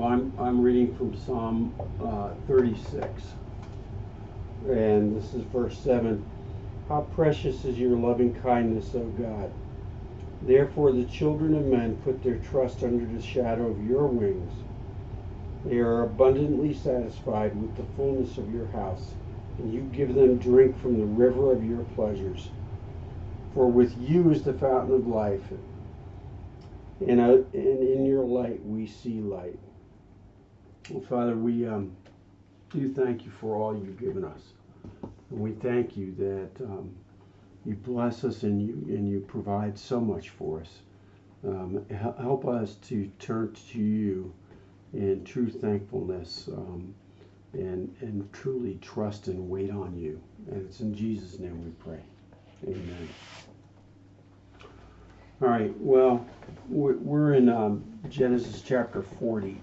I'm reading from Psalm 36, and this is verse 7. How precious is your loving kindness, O God! Therefore the children of men put their trust under the shadow of your wings. They are abundantly satisfied with the fullness of your house, and you give them drink from the river of your pleasures. For with you is the fountain of life, and in your light we see light. Well, Father, we do thank you for all you've given us. And we thank you that you bless us and you provide so much for us. Help us to turn to you in true thankfulness and truly trust and wait on you. And it's in Jesus' name we pray. Amen. All right, well, we're in Genesis chapter 40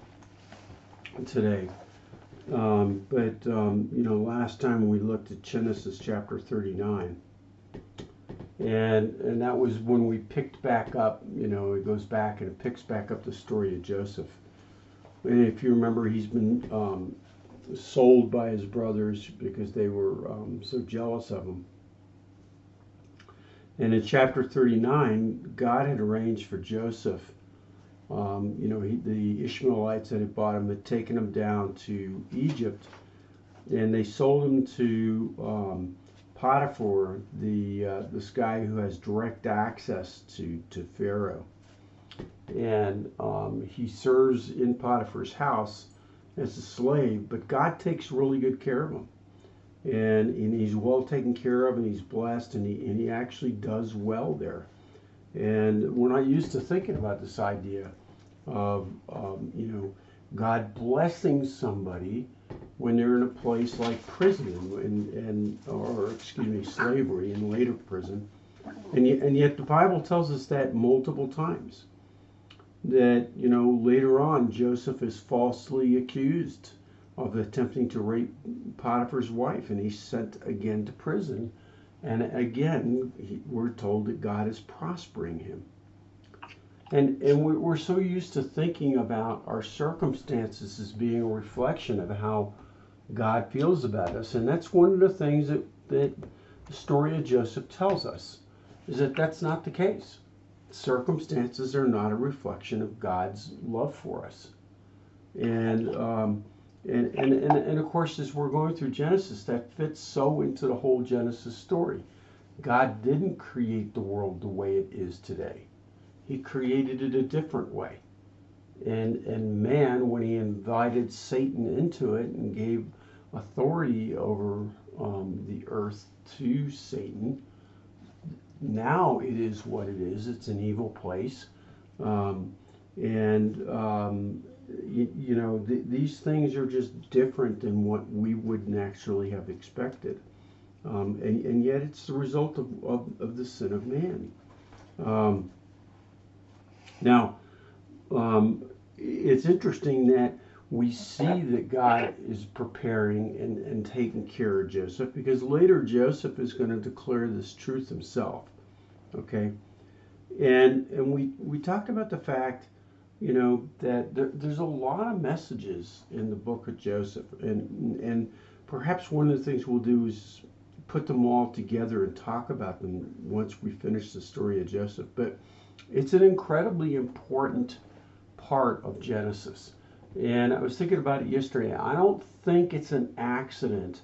today. Last time we looked at Genesis chapter 39. And that was when we picked back up, it goes back and it picks back up the story of Joseph. And if you remember, he's been sold by his brothers because they were so jealous of him. And in chapter 39, God had arranged for Joseph, the Ishmaelites that had bought him had taken him down to Egypt, and they sold him to Potiphar, this guy who has direct access to Pharaoh. And he serves in Potiphar's house as a slave, but God takes really good care of him. And he's well taken care of, and he's blessed, and he actually does well there. And we're not used to thinking about this idea of God blessing somebody when they're in a place like prison or slavery and later prison. And yet the Bible tells us that multiple times. That later on Joseph is falsely accused of attempting to rape Potiphar's wife, and he's sent again to prison. And again, we're told that God is prospering him. And we're so used to thinking about our circumstances as being a reflection of how God feels about us. And that's one of the things that the story of Joseph tells us, is that that's not the case. Circumstances are not a reflection of God's love for us. And of course, as we're going through Genesis, that fits so into the whole Genesis story. God didn't create the world the way it is today. He created it a different way. And man, when he invited Satan into it and gave authority over the earth to Satan, now it is what it is. It's an evil place. These things are just different than what we would naturally have expected. And yet it's the result of the sin of man. It's interesting that we see that God is preparing and taking care of Joseph, because later Joseph is going to declare this truth himself. Okay? And we talked about the fact, that there's a lot of messages in the book of Joseph. And perhaps one of the things we'll do is put them all together and talk about them once we finish the story of Joseph. But it's an incredibly important part of Genesis. And I was thinking about it yesterday. I don't think it's an accident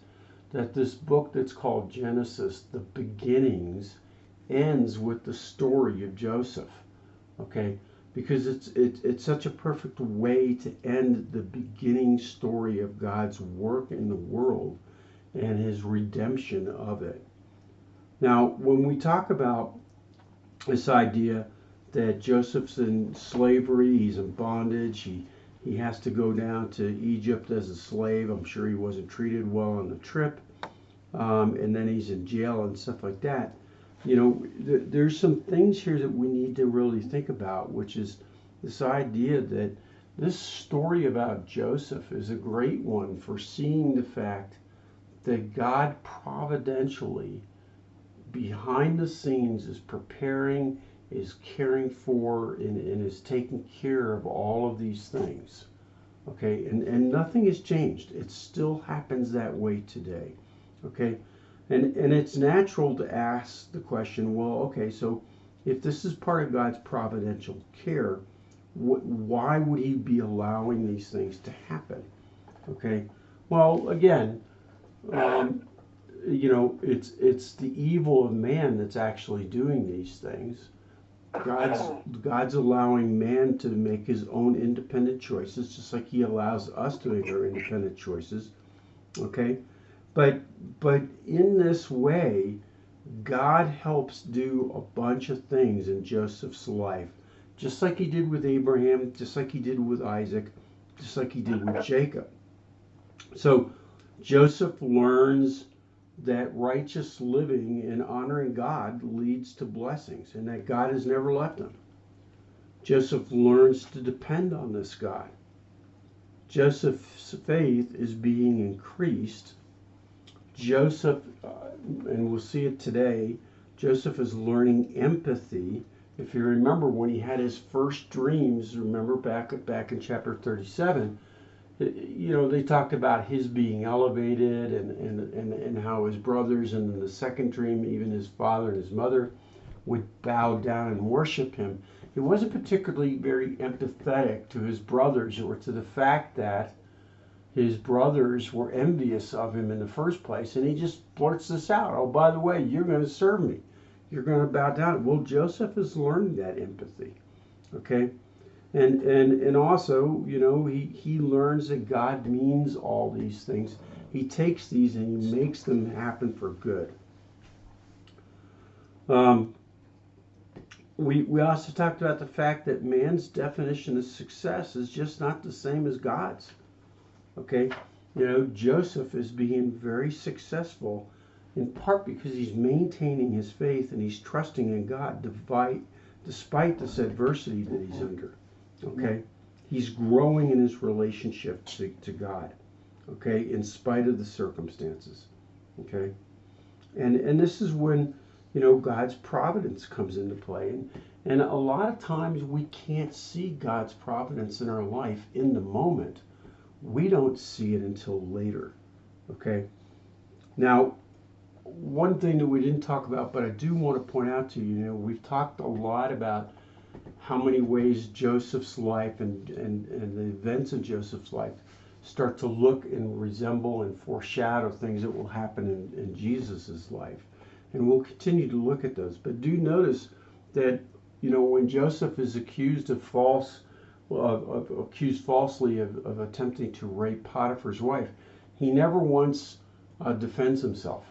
that this book that's called Genesis, the beginnings, ends with the story of Joseph. Okay? Because it's such a perfect way to end the beginning story of God's work in the world and his redemption of it. Now, when we talk about this idea that Joseph's in slavery, he's in bondage, he has to go down to Egypt as a slave. I'm sure he wasn't treated well on the trip. And then he's in jail and stuff like that. There's some things here that we need to really think about, which is this idea that this story about Joseph is a great one for seeing the fact that God providentially, behind the scenes, is preparing, is caring for, and is taking care of all of these things. Okay, and nothing has changed. It still happens that way today. Okay, and it's natural to ask the question, well, okay, so if this is part of God's providential care, why would he be allowing these things to happen? Okay, well, again, um, it's the evil of man that's actually doing these things. God's allowing man to make his own independent choices, just like he allows us to make our independent choices. Okay, but but in this way, God helps do a bunch of things in Joseph's life, just like he did with Abraham, just like he did with Isaac, just like he did with Jacob. So Joseph learns that righteous living and honoring God leads to blessings and that God has never left him. Joseph learns to depend on this God. Joseph's faith is being increased. Joseph, and we'll see it today, Joseph is learning empathy. If you remember when he had his first dreams, remember back in chapter 37, they talked about his being elevated and how his brothers, and in the second dream, even his father and his mother would bow down and worship him. He wasn't particularly very empathetic to his brothers or to the fact that his brothers were envious of him in the first place, and he just blurts this out. Oh, by the way, you're going to serve me. You're going to bow down. Well, Joseph is learning that empathy. Okay? And also, he learns that God means all these things. He takes these and he makes them happen for good. We also talked about the fact that man's definition of success is just not the same as God's. Okay, Joseph is being very successful in part because he's maintaining his faith and he's trusting in God despite this adversity that he's under. Okay, he's growing in his relationship to God. Okay, in spite of the circumstances. Okay, and this is when God's providence comes into play, and a lot of times we can't see God's providence in our life in the moment. We don't see it until later. Okay, now one thing that we didn't talk about, but I do want to point out to you, we've talked a lot about how many ways Joseph's life and the events of Joseph's life start to look and resemble and foreshadow things that will happen in Jesus's life. And we'll continue to look at those. But do notice that, when Joseph is accused accused falsely of attempting to rape Potiphar's wife, he never once defends himself.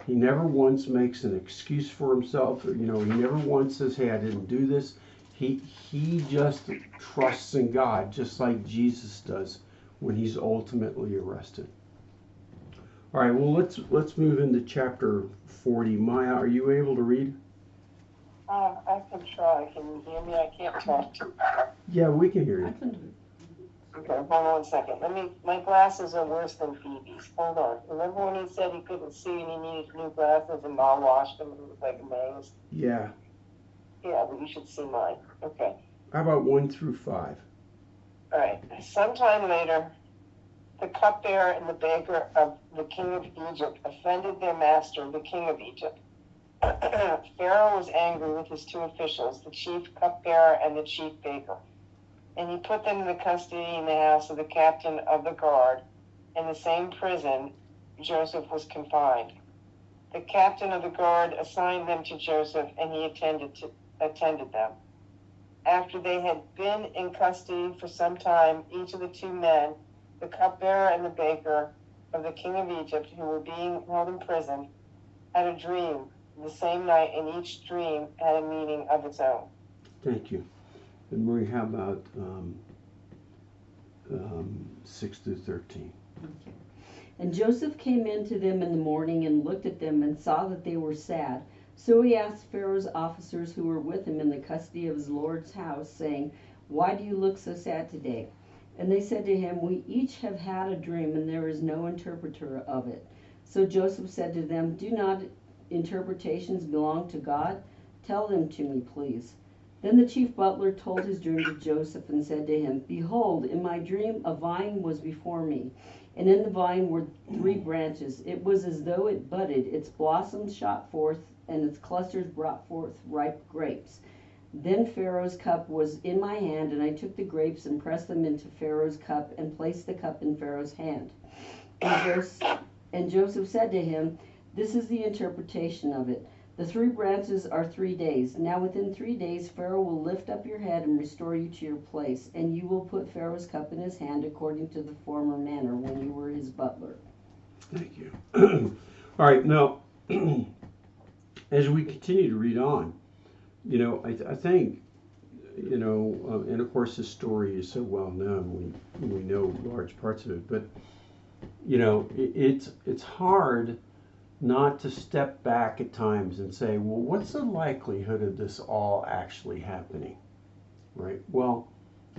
He never once makes an excuse for himself. He never once says, hey, I didn't do this. He just trusts in God, just like Jesus does when he's ultimately arrested. All right, well, let's move into chapter 40. Maya, are you able to read? I can try. Can you hear me? I can't talk. Yeah, we can hear you. Okay, hold on 1 second. My glasses are worse than Phoebe's. Hold on. Remember when he said he couldn't see and he needed new glasses and Mom washed them and he was like amazed? Yeah. Yeah, but you should see mine. Okay. How about 1 through 5? All right. Sometime later, the cupbearer and the baker of the king of Egypt offended their master, the king of Egypt. Pharaoh was angry with his two officials, the chief cupbearer and the chief baker, and he put them in the custody in the house of the captain of the guard. In the same prison, Joseph was confined. The captain of the guard assigned them to Joseph, and he attended them. After they had been in custody for some time, each of the two men, the cupbearer and the baker of the king of Egypt, who were being held in prison, had a dream the same night, and each dream had a meaning of its own. Thank you. And Marie, how about 6 through 13? Okay. And Joseph came in to them in the morning and looked at them and saw that they were sad. So he asked Pharaoh's officers who were with him in the custody of his Lord's house, saying, why do you look so sad today? And they said to him, we each have had a dream, and there is no interpreter of it. So Joseph said to them, do not interpretations belong to God? Tell them to me, please. Then the chief butler told his dream to Joseph and said to him, "Behold, in my dream a vine was before me, and in the vine were 3 branches. It was as though it budded, its blossoms shot forth, and its clusters brought forth ripe grapes. Then Pharaoh's cup was in my hand, and I took the grapes and pressed them into Pharaoh's cup and placed the cup in Pharaoh's hand." And Joseph said to him, "This is the interpretation of it. The 3 branches are 3 days. Now within 3 days Pharaoh will lift up your head and restore you to your place, and you will put Pharaoh's cup in his hand according to the former manner when you were his butler." Thank you. All right, now, as we continue to read on, I think, and of course this story is so well known, we know large parts of it, but, it's hard not to step back at times and say, well, what's the likelihood of this all actually happening, right? Well,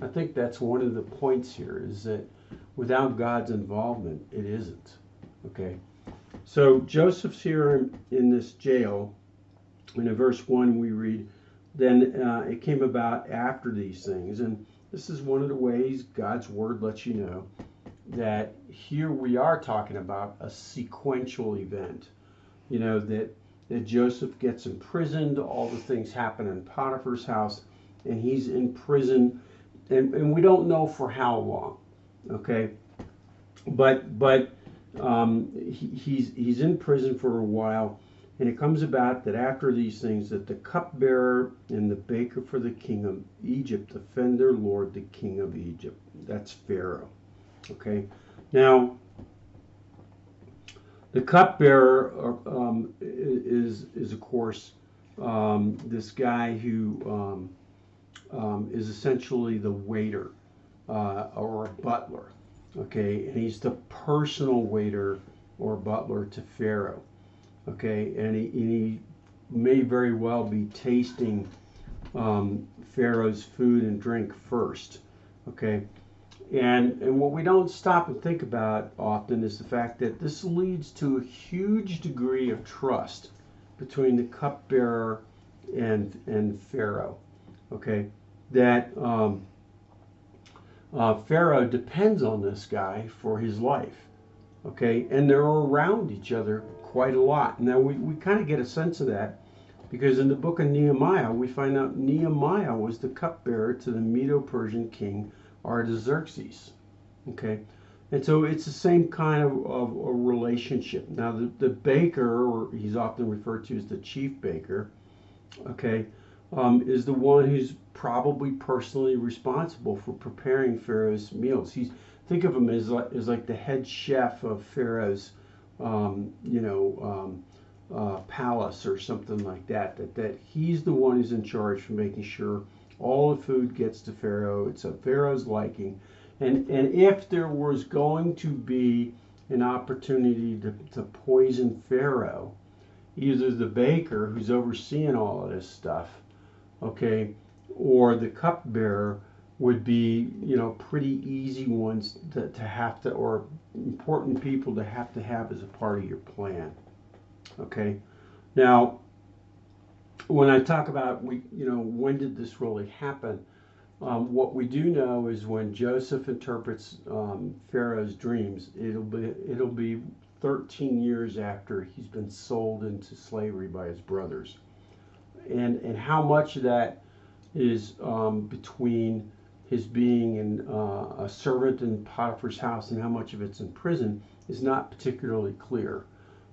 I think that's one of the points here, is that without God's involvement, it isn't, okay? So Joseph's here in this jail, and in verse 1 we read, "Then it came about after these things," and this is one of the ways God's word lets you know that here we are talking about a sequential event. That Joseph gets imprisoned, all the things happen in Potiphar's house, and he's in prison, and we don't know for how long, okay? But he's in prison for a while, and it comes about that after these things that the cupbearer and the baker for the king of Egypt offend their lord, the king of Egypt. That's Pharaoh. Okay, now the cupbearer is of course this guy who is essentially the waiter or a butler. Okay, and he's the personal waiter or butler to Pharaoh. Okay, and he may very well be tasting Pharaoh's food and drink first. Okay. And what we don't stop and think about often is the fact that this leads to a huge degree of trust between the cupbearer and Pharaoh. Okay, that Pharaoh depends on this guy for his life. Okay, and they're around each other quite a lot. Now we kind of get a sense of that because in the book of Nehemiah we find out Nehemiah was the cupbearer to the Medo-Persian king Artaxerxes. Okay, and so it's the same kind of a relationship. Now the baker, or he's often referred to as the chief baker, okay, is the one who's probably personally responsible for preparing Pharaoh's meals. Think of him as like the head chef of Pharaoh's palace or something like that. That he's the one who's in charge for making sure all the food gets to Pharaoh. It's of Pharaoh's liking. And if there was going to be an opportunity to poison Pharaoh, either the baker who's overseeing all of this stuff, okay, or the cupbearer would be, pretty easy ones to have to, or important people to have as a part of your plan. Okay. Now, when I talk about when did this really happen? What we do know is when Joseph interprets Pharaoh's dreams, it'll be 13 years after he's been sold into slavery by his brothers, and how much of that is between his being a servant in Potiphar's house and how much of it's in prison is not particularly clear.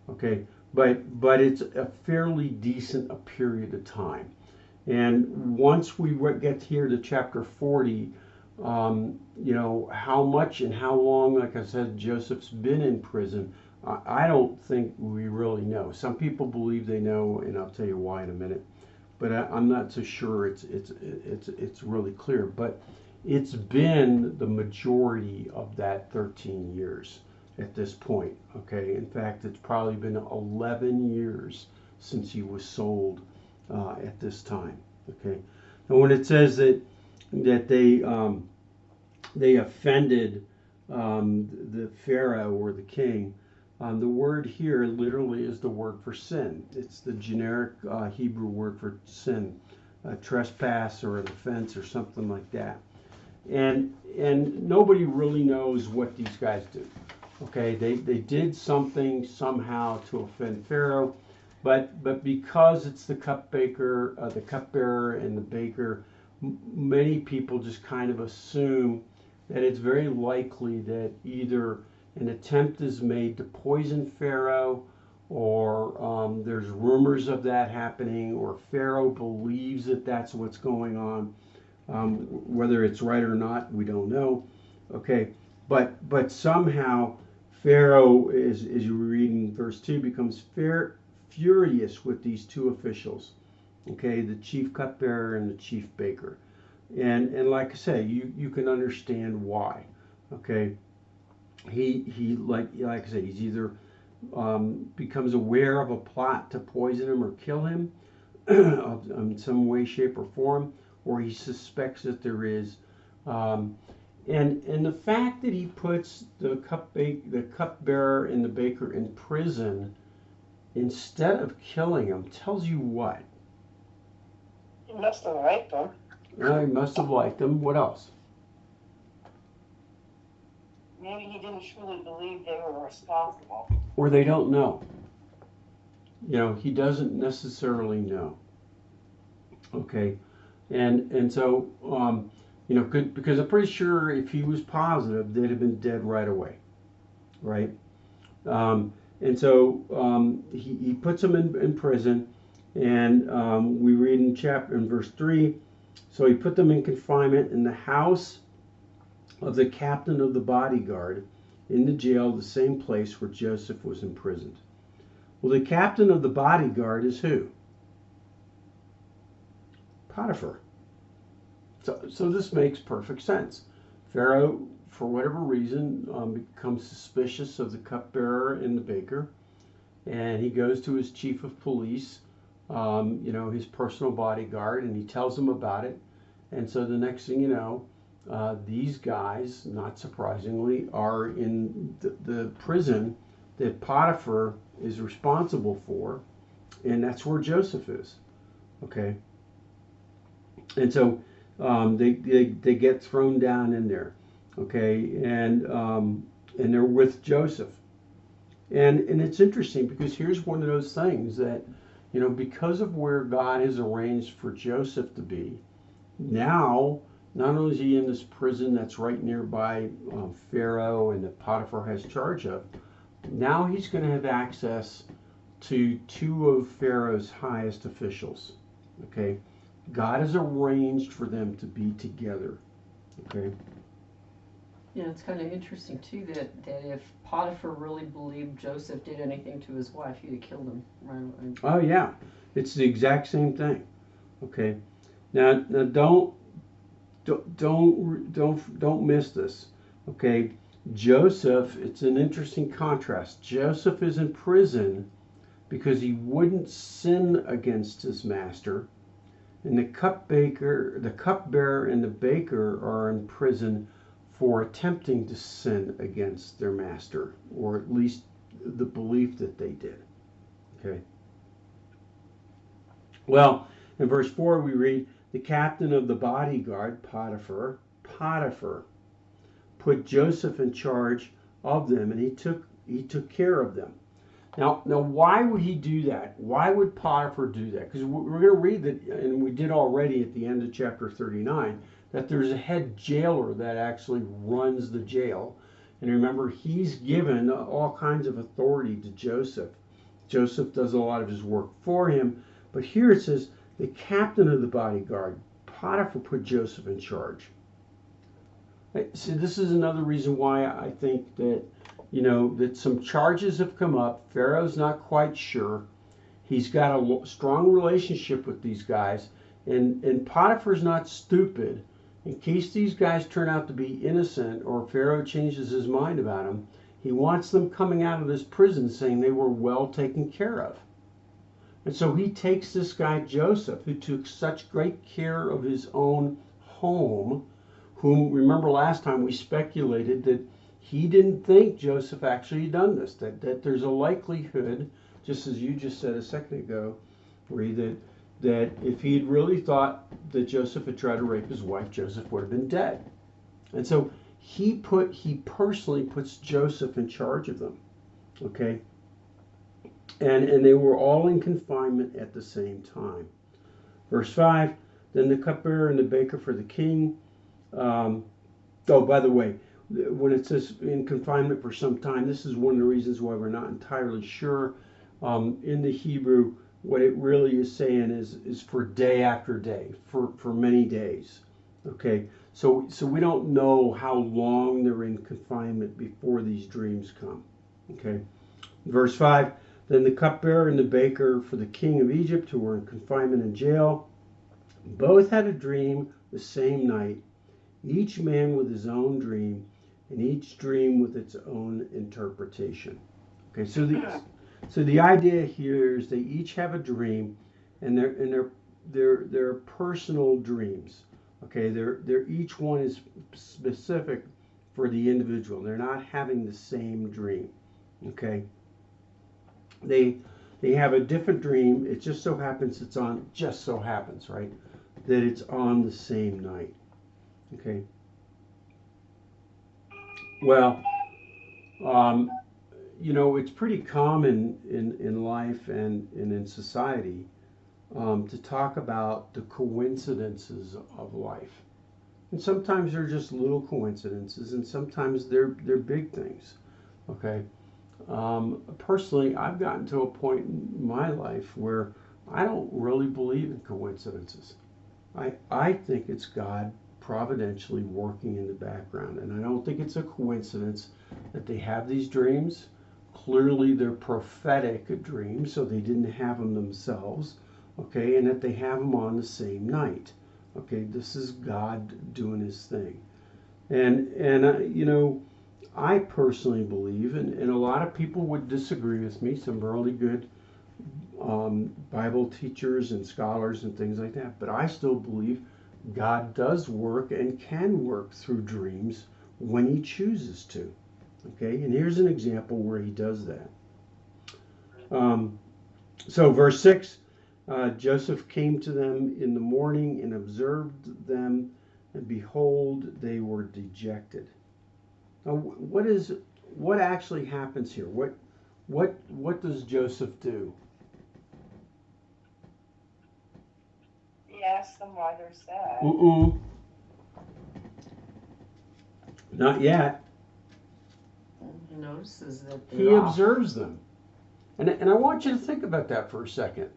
Okay, but it's a fairly decent a period of time. And once we get here to chapter 40, how much and how long, like I said, Joseph's been in prison, I don't think we really know. Some people believe they know, and I'll tell you why in a minute. But I'm not so sure it's really clear. But it's been the majority of that 13 years at this point. Okay, in fact, it's probably been 11 years since he was sold at this time. Okay, and when it says that they offended the Pharaoh or the king, the word here literally is the word for sin. It's the generic Hebrew word for sin. a trespass or an offense or something like that. And nobody really knows what these guys do. Okay, they did something somehow to offend Pharaoh, but because it's the cupbearer, and the baker, many people just kind of assume that it's very likely that either an attempt is made to poison Pharaoh, or there's rumors of that happening, or Pharaoh believes that that's what's going on. Whether it's right or not, we don't know. Okay, but somehow Pharaoh, as you read in verse 2, becomes furious with these two officials. Okay, the chief cupbearer and the chief baker. And like I say, you can understand why. Okay, he like I say, he's either becomes aware of a plot to poison him or kill him in some way, shape, or form, or he suspects that there is. And the fact that he puts the cupbearer and the baker in prison instead of killing them tells you what? He must have liked them. He must have liked them. What else? Maybe he didn't truly believe they were responsible. Or they don't know. You know, he doesn't necessarily know. Okay, and so you know, because I'm pretty sure if he was positive, they'd have been dead right away, right? And so he puts them in prison, and we read in verse 3. So he put them in confinement in the house of the captain of the bodyguard, in the jail, the same place where Joseph was imprisoned. Well, the captain of the bodyguard is who? Potiphar. So this makes perfect sense. Pharaoh, for whatever reason, becomes suspicious of the cupbearer and the baker, and he goes to his chief of police, you know, his personal bodyguard, and he tells him about it. And so the next thing you know, these guys, not surprisingly, are in the prison that Potiphar is responsible for, and that's where Joseph is. Okay, and so they get thrown down in there. Okay, and they're with Joseph, and it's interesting because here's one of those things that, you know, because of where God has arranged for Joseph to be, now not only is he in this prison that's right nearby Pharaoh and that Potiphar has charge of, now he's going to have access to two of Pharaoh's highest officials. Okay, God has arranged for them to be together. Okay. Yeah, it's kind of interesting too that if Potiphar really believed Joseph did anything to his wife, he'd have killed him right away. Oh yeah, it's the exact same thing. Okay, now don't miss this. Okay, Joseph. It's an interesting contrast. Joseph is in prison because he wouldn't sin against his master, and the cupbearer and the baker are in prison for attempting to sin against their master, or at least the belief that they did. Okay. Well, in verse 4 we read, the captain of the bodyguard, Potiphar, put Joseph in charge of them, and he took care of them. Now, why would he do that? Why would Potiphar do that? Because we're going to read that, and we did already at the end of chapter 39, that there's a head jailer that actually runs the jail. And remember, he's given all kinds of authority to Joseph. Joseph does a lot of his work for him. But here it says, the captain of the bodyguard, Potiphar, put Joseph in charge. See, this is another reason why I think that, you know, that some charges have come up. Pharaoh's not quite sure. He's got a strong relationship with these guys. And Potiphar's not stupid. In case these guys turn out to be innocent or Pharaoh changes his mind about them, he wants them coming out of this prison saying they were well taken care of. And so he takes this guy Joseph, who took such great care of his own home, whom, remember last time we speculated that he didn't think Joseph actually done this, that there's a likelihood, just as you just said a second ago, Marie, that if he'd really thought that Joseph had tried to rape his wife, Joseph would have been dead. And so he personally puts Joseph in charge of them. Okay? And they were all in confinement at the same time. Verse 5, then the cupbearer and the baker for the king. Oh, by the way, when it says in confinement for some time, this is one of the reasons why we're not entirely sure. In the Hebrew, what it really is saying is for day after day, for many days. Okay, so we don't know how long they're in confinement before these dreams come. Okay, verse 5, then the cupbearer and the baker for the king of Egypt, who were in confinement in jail, both had a dream the same night, each man with his own dream, and each dream with its own interpretation. Okay, so the idea here is they each have a dream, and they're personal dreams. Okay, they're each one is specific for the individual. They're not having the same dream. Okay, they have a different dream. It just so happens right, that it's on the same night. Okay. Well, it's pretty common in life and in society to talk about the coincidences of life. And sometimes they're just little coincidences, and sometimes they're big things. Okay. Personally, I've gotten to a point in my life where I don't really believe in coincidences. I think it's God providentially working in the background, and I don't think it's a coincidence that they have these dreams. Clearly, they're prophetic dreams, so they didn't have them themselves. Okay, and that they have them on the same night. Okay, this is God doing His thing, and I personally believe, and a lot of people would disagree with me. Some really good Bible teachers and scholars and things like that, but I still believe God does work and can work through dreams when He chooses to. Okay, and here's an example where He does that. So verse 6, Joseph came to them in the morning and observed them, and behold, they were dejected. Now, what actually happens here? What does Joseph do? He asks them why they're sad. Not yet. He notices that He observes them. And I want you to think about that for a second.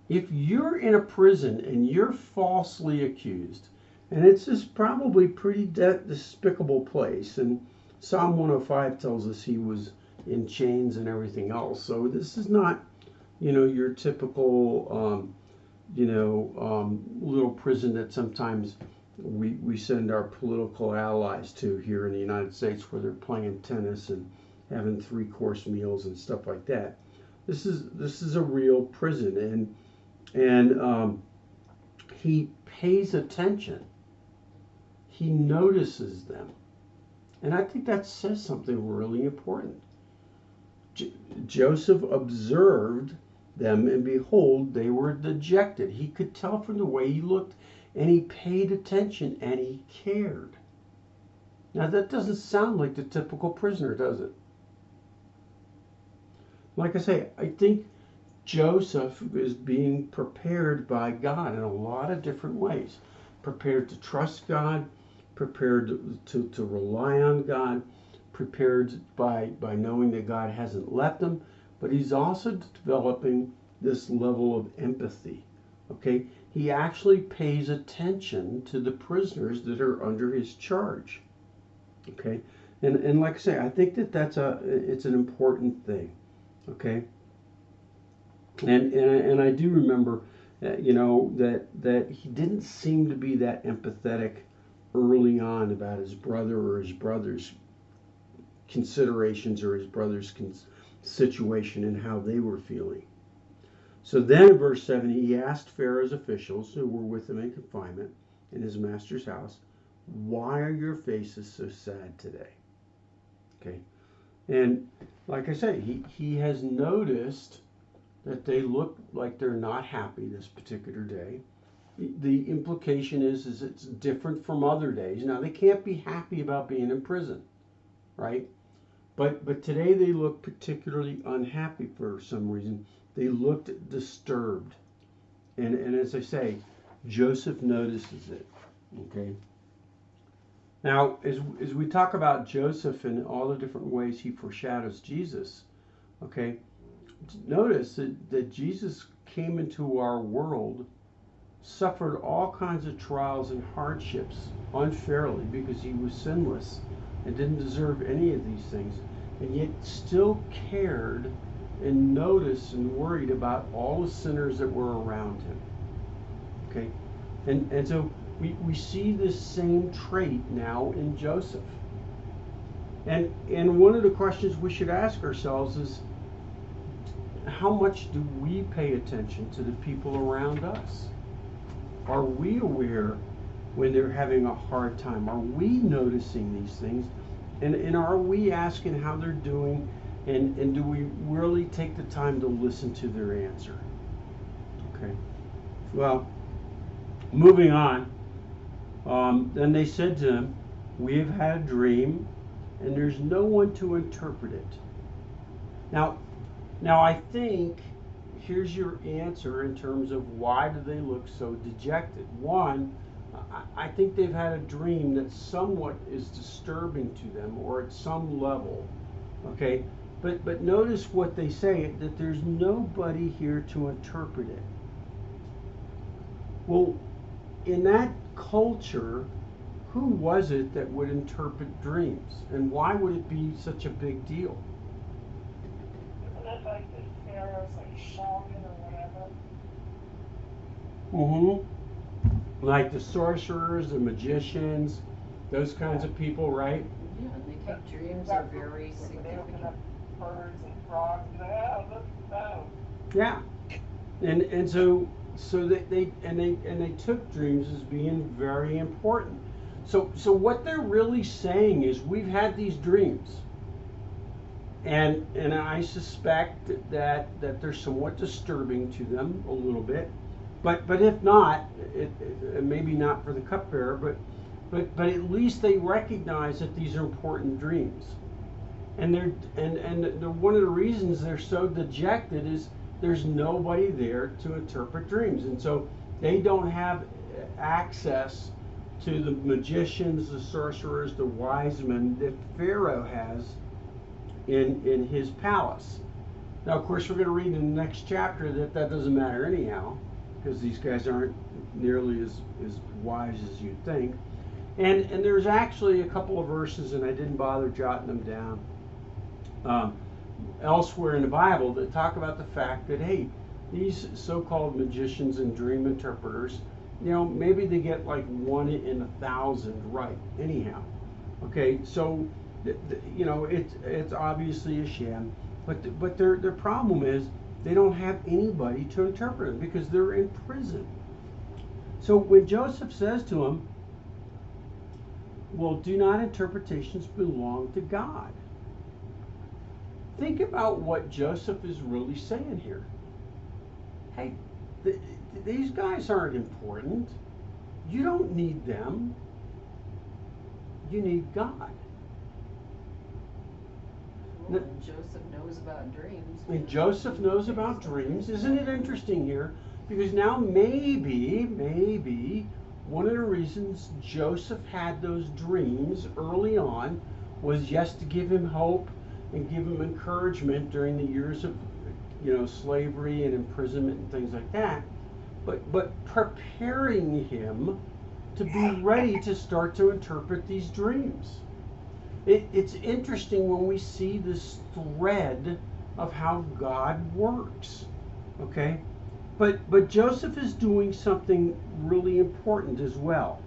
If you're in a prison and you're falsely accused, and it's this probably pretty despicable place, and Psalm 105 tells us he was in chains and everything else, so this is not, your typical, little prison that sometimes we send our political allies to here in the United States, where they're playing tennis and having 3-course meals and stuff like that. This is a real prison, and he pays attention. He notices them, and I think that says something really important. Joseph observed them, and behold, they were dejected. He could tell from the way he looked, and he paid attention, and he cared. Now, that doesn't sound like the typical prisoner, does it? Like I say, I think Joseph is being prepared by God in a lot of different ways. Prepared to trust God, prepared to rely on God, prepared by knowing that God hasn't left him, but he's also developing this level of empathy. Okay? He actually pays attention to the prisoners that are under his charge. Okay? And like I say, I think that it's an important thing. Okay? And I do remember that he didn't seem to be that empathetic early on about his brother or his brother's considerations or his brother's situation and how they were feeling. So then in verse 7, he asked Pharaoh's officials who were with him in confinement in his master's house, "Why are your faces so sad today?" Okay. And like I say, he has noticed that they look like they're not happy this particular day. The implication is it's different from other days. Now they can't be happy about being in prison, right? But today they look particularly unhappy for some reason. They looked disturbed. And as I say, Joseph notices it. Okay. Now, as we talk about Joseph and all the different ways he foreshadows Jesus, okay, notice that Jesus came into our world, suffered all kinds of trials and hardships unfairly because he was sinless and didn't deserve any of these things, and yet still cared and noticed and worried about all the sinners that were around him. Okay, and so we see this same trait now in Joseph. And one of the questions we should ask ourselves is, how much do we pay attention to the people around us? Are we aware when they're having a hard time? Are we noticing these things? And are we asking how they're doing? And do we really take the time to listen to their answer? Okay. Well, moving on. Then they said to him, "We have had a dream, and there's no one to interpret it." Now I think here's your answer in terms of why do they look so dejected. One, I think they've had a dream that somewhat is disturbing to them, or at some level. Okay, but notice what they say, that there's nobody here to interpret it. Well, in that culture, who was it that would interpret dreams, and why would it be such a big deal? Isn't it like the pharaohs, like shaman or whatever? Mm-hmm. Like the sorcerers, the magicians, those kinds of people, right? Yeah, and they think dreams are very They open significant. up birds and frogs and oh, look at that. Yeah. And so they took dreams as being very important. So what they're really saying is, we've had these dreams, and I suspect that they're somewhat disturbing to them a little bit, but if not, it maybe not for the cupbearer, but at least they recognize that these are important dreams, and one of the reasons they're so dejected is there's nobody there to interpret dreams, and so they don't have access to the magicians, the sorcerers, the wise men that Pharaoh has in his palace. Now, of course, we're going to read in the next chapter that doesn't matter anyhow, because these guys aren't nearly as wise as you'd think. And there's actually a couple of verses, and I didn't bother jotting them down, elsewhere in the Bible that talk about the fact that, hey, these so-called magicians and dream interpreters, maybe they get like 1 in 1,000 right anyhow. Okay, so it's obviously a sham, but their problem is they don't have anybody to interpret them because they're in prison. So when Joseph says to them, "Well, do not interpretations belong to God?" Think about what Joseph is really saying here. Hey, these guys aren't important. You don't need them. You need God. Well, and Joseph knows about dreams. And Joseph knows about dreams. Isn't it interesting here? Because now maybe one of the reasons Joseph had those dreams early on was just to give him hope and give him encouragement during the years of slavery and imprisonment and things like that, but preparing him to be ready to start to interpret these dreams. It's interesting when we see this thread of how God works. Okay, but Joseph is doing something really important as well.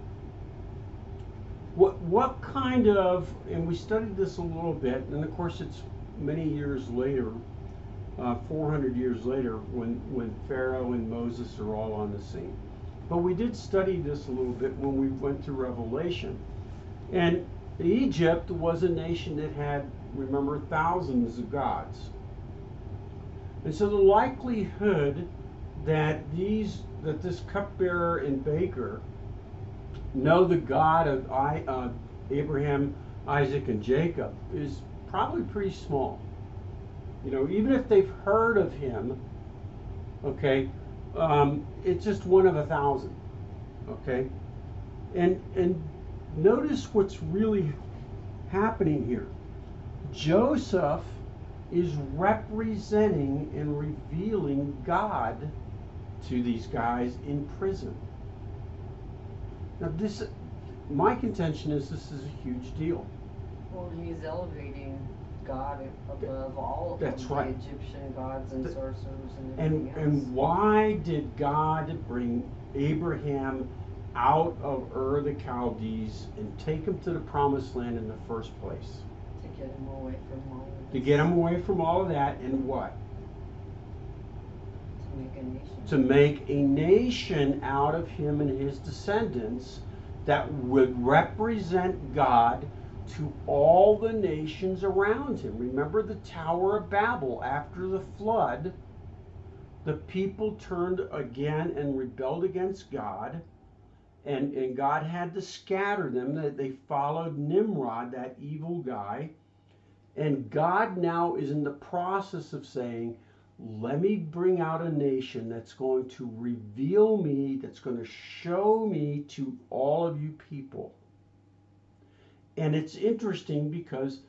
What kind of, and we studied this a little bit, and of course it's many years later, 400 years later, when Pharaoh and Moses are all on the scene. But we did study this a little bit when we went to Revelation. And Egypt was a nation that had, remember, thousands of gods. And so the likelihood that this cupbearer and baker know the God of Abraham, Isaac, and Jacob is probably pretty small. Even if they've heard of him, okay, it's just one of 1,000. Okay, and notice what's really happening here. Joseph is representing and revealing God to these guys in prison. Now, my contention is this is a huge deal. Well, he's elevating God above all That's of right. the Egyptian gods and sorcerers and And everything else. and why did God bring Abraham out of Ur of the Chaldees and take him to the promised land in the first place? To get him away from all of this. To get him away from all of that, and what? To make a nation. To make a nation out of him and his descendants that would represent God to all the nations around him. Remember the Tower of Babel after the flood? The people turned again and rebelled against God, and God had to scatter them. They followed Nimrod, that evil guy. And God now is in the process of saying, let me bring out a nation that's going to reveal me, that's going to show me to all of you people. And it's interesting because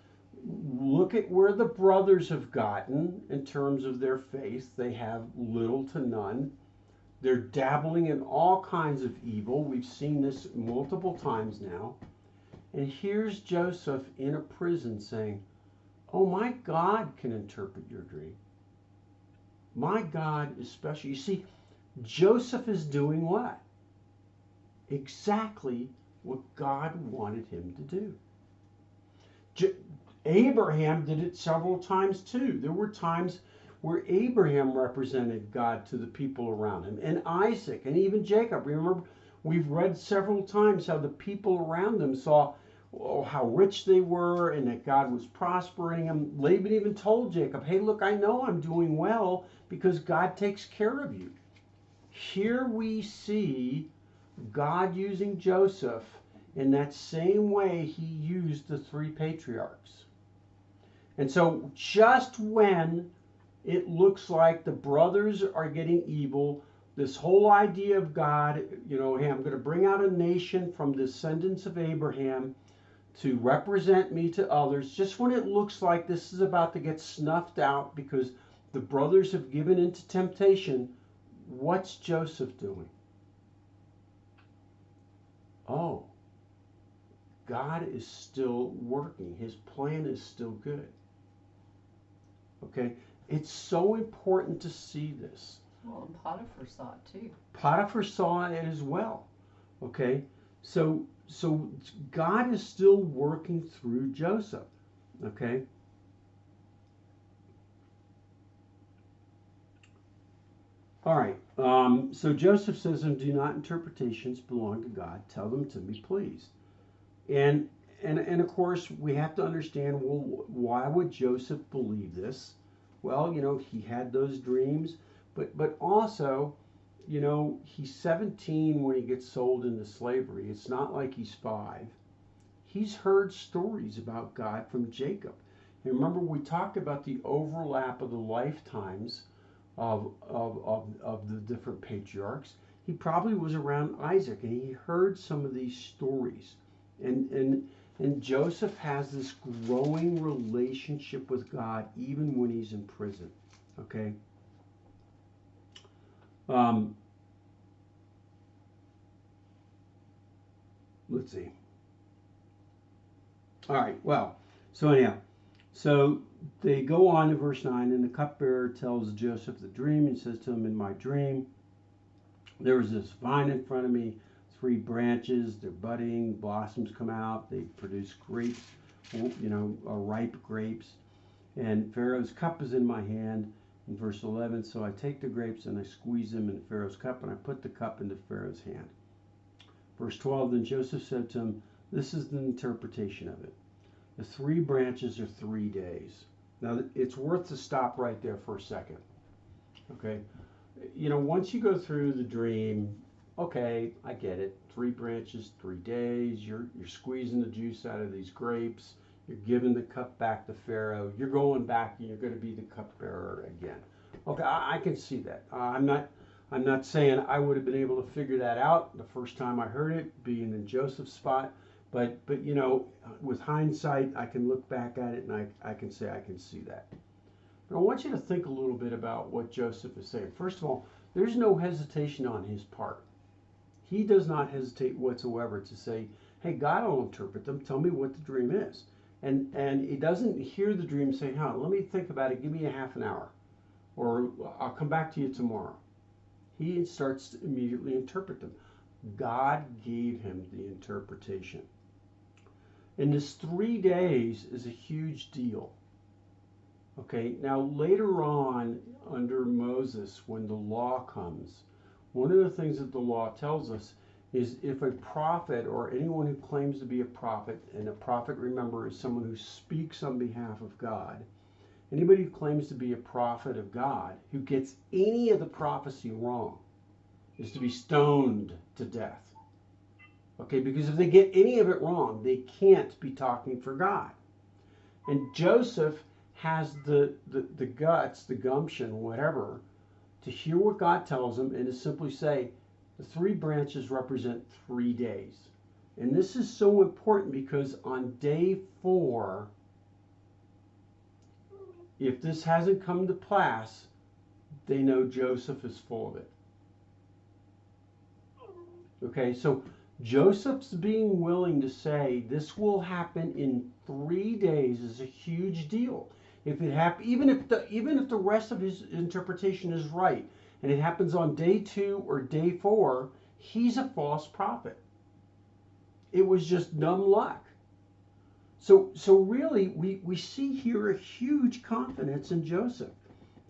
look at where the brothers have gotten in terms of their faith. They have little to none. They're dabbling in all kinds of evil. We've seen this multiple times now. And here's Joseph in a prison saying, oh, my God can interpret your dream. My God is special. You see, Joseph is doing what? Exactly what God wanted him to do. Abraham did it several times too. There were times where Abraham represented God to the people around him, and Isaac, and even Jacob. Remember, we've read several times how the people around them saw how rich they were and that God was prospering them. Laban even told Jacob, hey, look, I know I'm doing well because God takes care of you. Here we see God using Joseph in that same way he used the three patriarchs. And so just when it looks like the brothers are getting evil, this whole idea of God, hey, I'm going to bring out a nation from descendants of Abraham to represent me to others, just when it looks like this is about to get snuffed out because the brothers have given into temptation, what's Joseph doing? Oh, God is still working. His plan is still good. Okay? It's so important to see this. Well, and Potiphar saw it too. Potiphar saw it as well. Okay? So God is still working through Joseph. Okay? All right. So Joseph says to him, do not interpretations belong to God. Tell them to me, please. And of course, we have to understand, well, why would Joseph believe this? Well, he had those dreams, but also, he's 17 when he gets sold into slavery. It's not like he's 5. He's heard stories about God from Jacob. And remember, we talked about the overlap of the lifetimes of the different patriarchs. He probably was around Isaac, and he heard some of these stories. And Joseph has this growing relationship with God even when he's in prison. Okay? Let's see. All right, well, so anyhow, so they go on to verse 9, and the cupbearer tells Joseph the dream and says to him, in my dream, there was this vine in front of me, 3 branches, they're budding, blossoms come out, they produce grapes, ripe grapes, and Pharaoh's cup is in my hand. In verse 11, so I take the grapes and I squeeze them in Pharaoh's cup, and I put the cup into Pharaoh's hand. Verse 12, then Joseph said to him, this is the interpretation of it. The 3 branches are 3 days. Now, it's worth to stop right there for a second. Okay. Once you go through the dream, okay, I get it. 3 branches, 3 days. You're squeezing the juice out of these grapes. You're giving the cup back to Pharaoh. You're going back and you're going to be the cupbearer again. Okay, I can see that. I'm not saying I would have been able to figure that out the first time I heard it, being in Joseph's spot. But with hindsight, I can look back at it and I can say I can see that. But I want you to think a little bit about what Joseph is saying. First of all, there's no hesitation on his part. He does not hesitate whatsoever to say, "Hey, God will interpret them. Tell me what the dream is." And he doesn't hear the dream and say, let me think about it. Give me a half an hour, or I'll come back to you tomorrow. He starts to immediately interpret them. God gave him the interpretation. And this 3 days is a huge deal. Okay, now later on, under Moses, when the law comes, one of the things that the law tells us is if a prophet or anyone who claims to be a prophet, and a prophet, remember, is someone who speaks on behalf of God, anybody who claims to be a prophet of God, who gets any of the prophecy wrong, is to be stoned to death. Okay, because if they get any of it wrong, they can't be talking for God. And Joseph has the guts, the gumption, whatever, to hear what God tells him and to simply say, the 3 branches represent 3 days. And this is so important because on day 4, if this hasn't come to pass, they know Joseph is full of it. Okay, so Joseph's being willing to say this will happen in 3 days is a huge deal. If it even if the rest of his interpretation is right, and it happens on day 2 or day 4, he's a false prophet. It was just dumb luck. So really, we see here a huge confidence in Joseph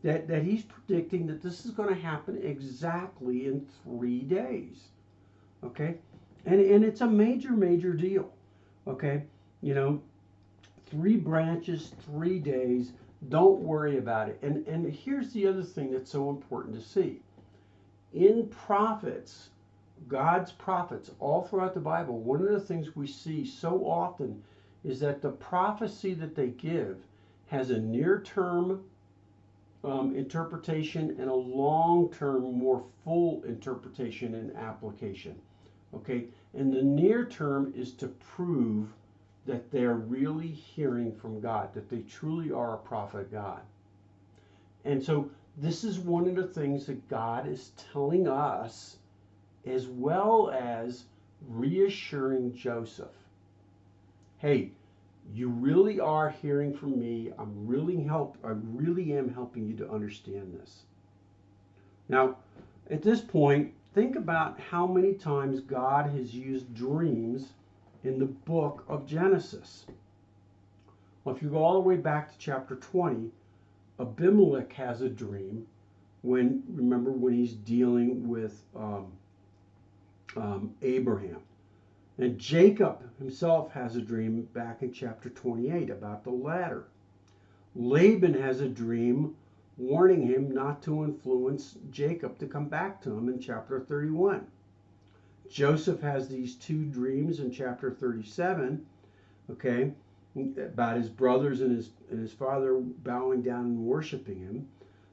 that he's predicting that this is going to happen exactly in 3 days. Okay, and it's a major deal. Okay, 3 branches, 3 days. Don't worry about it. And here's the other thing that's so important to see. In prophets, God's prophets, all throughout the Bible, one of the things we see so often is that the prophecy that they give has a near-term interpretation and a long-term, more full interpretation and application. Okay, and the near term is to prove that they're really hearing from God, that they truly are a prophet of God. And so this is one of the things that God is telling us, as well as reassuring Joseph. Hey, you really are hearing from me. I really am helping you to understand this. Now, at this point, think about how many times God has used dreams in the book of Genesis. Well, if you go all the way back to chapter 20, Abimelech has a dream remember when he's dealing with Abraham. And Jacob himself has a dream back in chapter 28 about the ladder. Laban has a dream warning him not to influence Jacob to come back to him in chapter 31. Joseph has these 2 dreams in chapter 37, okay, about his brothers and his father bowing down and worshiping him.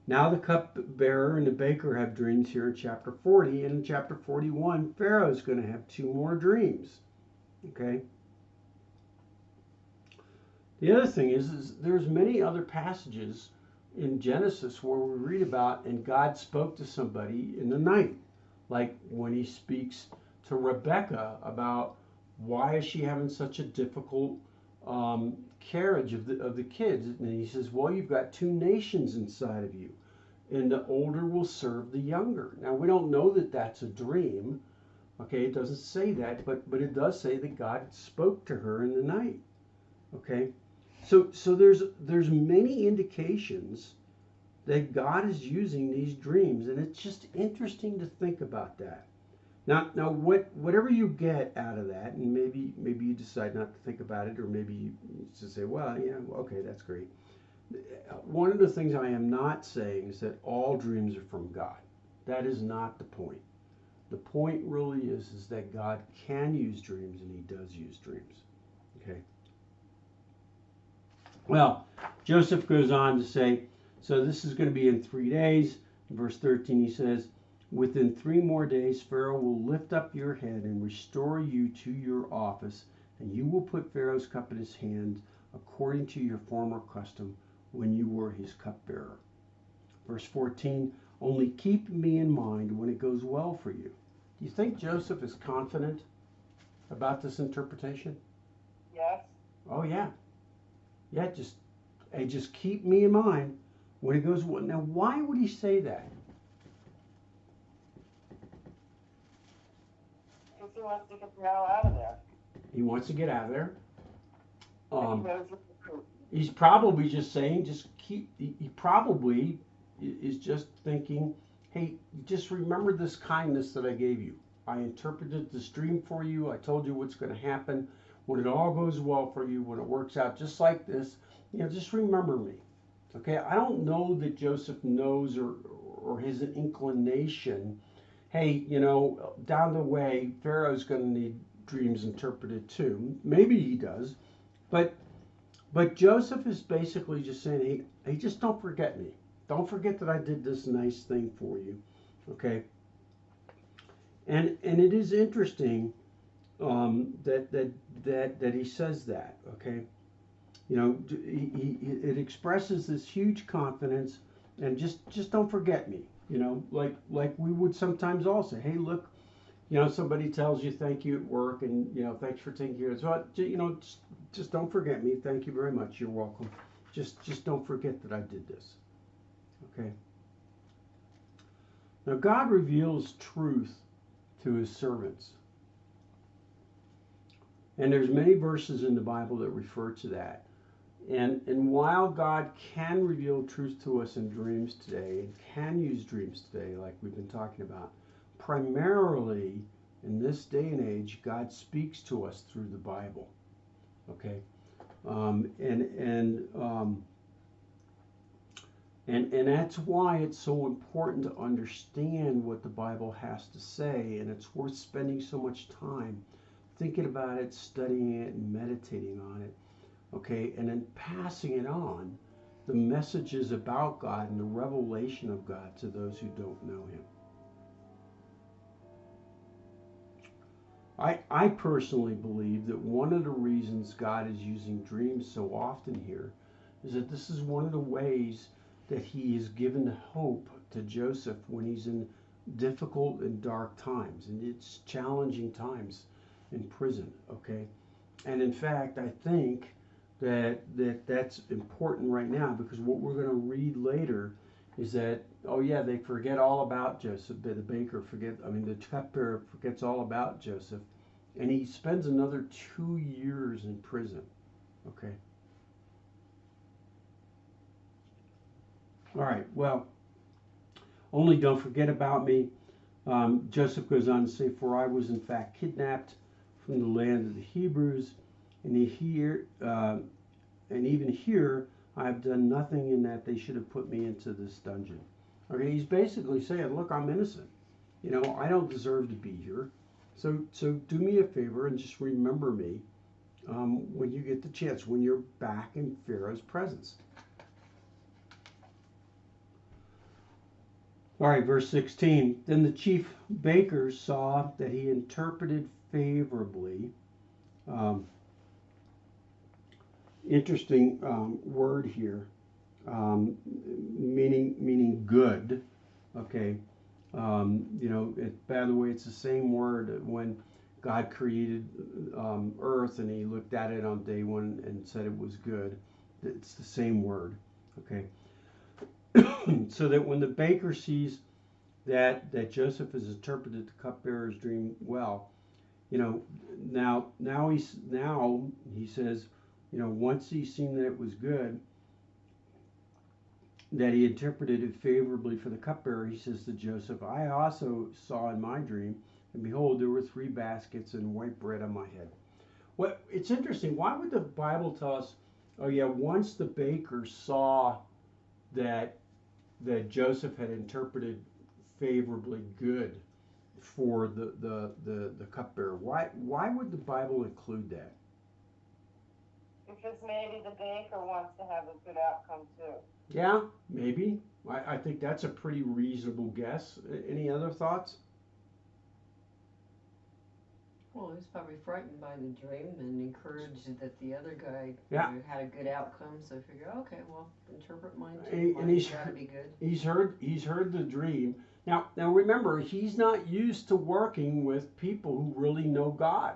Now the cupbearer and the baker have dreams here in chapter 40, and in chapter 41, Pharaoh's going to have 2 more dreams, okay. The other thing is there's many other passages in Genesis where we read about and God spoke to somebody in the night, like when he speaks to Rebecca about why is she having such a difficult carriage of the kids, and he says, well, you've got 2 nations inside of you, and the older will serve the younger. Now we don't know that that's a dream, okay, it doesn't say that, but it does say that God spoke to her in the night, okay. So there's many indications that God is using these dreams, and it's just interesting to think about that. Now whatever you get out of that, and maybe you decide not to think about it, or maybe you just say, well, yeah, okay, that's great. One of the things I am not saying is that all dreams are from God. That is not the point. The point really is that God can use dreams, and he does use dreams. Okay. Well, Joseph goes on to say, so this is going to be in 3 days. In verse 13, he says, within 3 more days, Pharaoh will lift up your head and restore you to your office, and you will put Pharaoh's cup in his hand according to your former custom when you were his cupbearer. Verse 14, only keep me in mind when it goes well for you. Do you think Joseph is confident about this interpretation? Yes. Oh, yeah. Yeah, just keep me in mind when it goes well. Now, why would he say that? Because he wants to get the hell out of there. He wants to get out of there. And he knows it's the truth. He's probably just saying, he probably is just thinking, hey, just remember this kindness that I gave you. I interpreted this dream for you. I told you what's going to happen. When it all goes well for you, when it works out just like this, just remember me. Okay, I don't know that Joseph knows or his inclination, hey, down the way, Pharaoh's going to need dreams interpreted too. Maybe he does, but Joseph is basically just saying, hey, just don't forget me. Don't forget that I did this nice thing for you. Okay, and it is interesting that he says that. Okay, it expresses this huge confidence, and just don't forget me. Like we would sometimes all say, hey, look, somebody tells you thank you at work, and thanks for taking care of it. So just don't forget me. Thank you very much. You're welcome. Just don't forget that I did this. Okay. Now God reveals truth to his servants. And there's many verses in the Bible that refer to that. And while God can reveal truth to us in dreams today, and can use dreams today, like we've been talking about, primarily in this day and age, God speaks to us through the Bible. Okay, and that's why it's so important to understand what the Bible has to say, and it's worth spending so much time thinking about it, studying it, and meditating on it. Okay, and then passing it on, the messages about God and the revelation of God to those who don't know him. I personally believe that one of the reasons God is using dreams so often here is that this is one of the ways that he has given hope to Joseph when he's in difficult and dark times, and it's challenging times in prison. Okay, and in fact, I think that's important right now, because what we're going to read later is that, oh yeah, they forget all about Joseph. The the cupbearer forgets all about Joseph, and he spends another 2 years in prison. Okay. All right. Well, only don't forget about me. Joseph goes on to say, for I was in fact kidnapped from the land of the Hebrews, and even here I have done nothing in that they should have put me into this dungeon. Okay, he's basically saying, look, I'm innocent. I don't deserve to be here. So do me a favor and just remember me when you get the chance, when you're back in Pharaoh's presence. All right, verse 16. Then the chief bakers saw that he interpreted favorably. Interesting word here, meaning good. Okay, by the way, it's the same word when God created earth and he looked at it on day one and said it was good. It's the same word. Okay, so that when the baker sees that Joseph has interpreted the cupbearer's dream well, now he says, once he's seen that it was good, that he interpreted it favorably for the cupbearer, he says to Joseph, I also saw in my dream, and behold, there were 3 baskets and white bread on my head. Well, it's interesting. Why would the Bible tell us Oh yeah, once the baker saw that Joseph had interpreted favorably good for the cupbearer, why would the Bible include that? Because maybe the baker wants to have a good outcome too. Yeah, maybe. I think that's a pretty reasonable guess. Any other thoughts? Well, he was probably frightened by the dream and encouraged that the other guy Yeah. had a good outcome. So I figure, okay, well, interpret mine too. And Mine's got to be good. He's heard the dream. Now remember, he's not used to working with people who really know God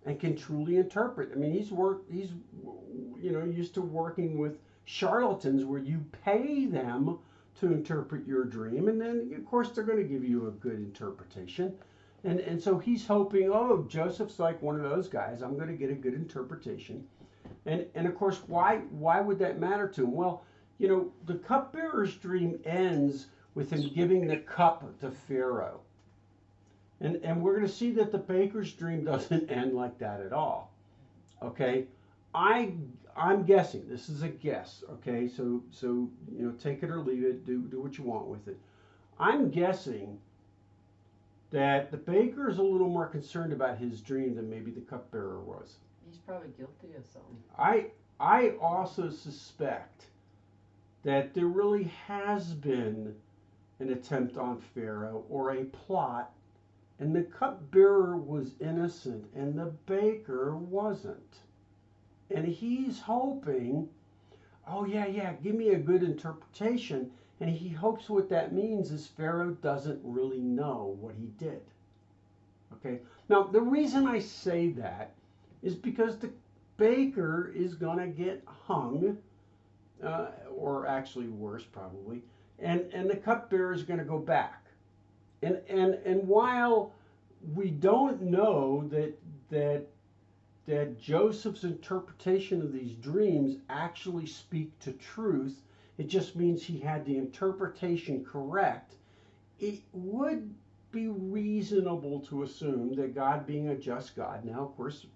and can truly interpret. I mean, he's used to working with charlatans where you pay them to interpret your dream, and then of course they're going to give you a good interpretation. And so he's hoping, oh, Joseph's like one of those guys. I'm going to get a good interpretation. And of course, why would that matter to him? Well, the cupbearer's dream ends with him giving the cup to Pharaoh. And we're going to see that the baker's dream doesn't end like that at all. Okay? I'm guessing. This is a guess, okay? So take it or leave it, do what you want with it. I'm guessing that the baker is a little more concerned about his dream than maybe the cupbearer was. He's probably guilty of something. I also suspect that there really has been an attempt on Pharaoh or a plot, and the cupbearer was innocent and the baker wasn't. And he's hoping, oh yeah, give me a good interpretation. And he hopes what that means is Pharaoh doesn't really know what he did. Okay? Now, the reason I say that is because the baker is going to get hung, or actually worse probably, and the cupbearer is going to go back. And while we don't know that Joseph's interpretation of these dreams actually speak to truth, it just means he had the interpretation correct. It would be reasonable to assume that God, being a just God, now of course,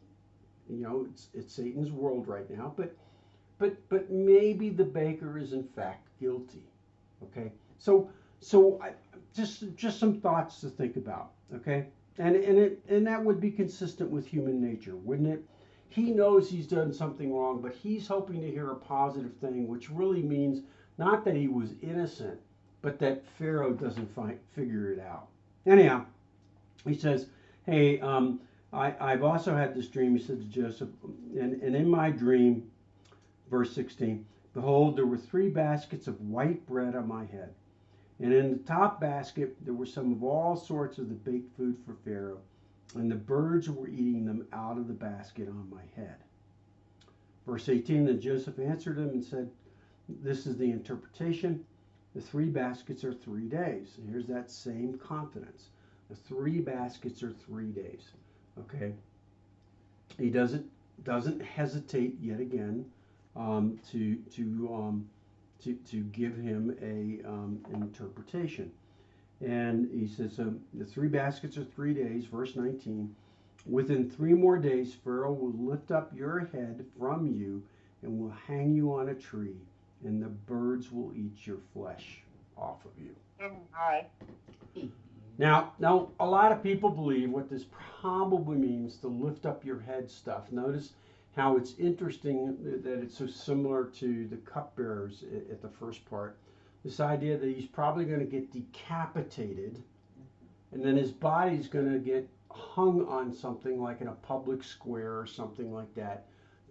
it's Satan's world right now, but maybe the baker is in fact guilty. Okay, so just some thoughts to think about. Okay, and that would be consistent with human nature, wouldn't it? He knows he's done something wrong, but he's hoping to hear a positive thing, which really means not that he was innocent, but that Pharaoh doesn't figure it out. Anyhow, he says, hey, I've also had this dream, he said to Joseph, and in my dream, verse 16, behold, there were 3 baskets of white bread on my head. And in the top basket, there were some of all sorts of the baked food for Pharaoh, and the birds were eating them out of the basket on my head. Verse 18, then Joseph answered him and said, this is the interpretation. The 3 baskets are 3 days. And here's that same confidence. The 3 baskets are 3 days. Okay. He doesn't hesitate yet again to give him an interpretation. And he says, the 3 baskets are 3 days, verse 19. Within 3 more days, Pharaoh will lift up your head from you and will hang you on a tree, and the birds will eat your flesh off of you. All right. Now, a lot of people believe what this probably means, to lift up your head stuff. Notice how it's interesting that it's so similar to the cupbearers at the first part. This idea that he's probably going to get decapitated, and then his body's going to get hung on something like in a public square or something like that,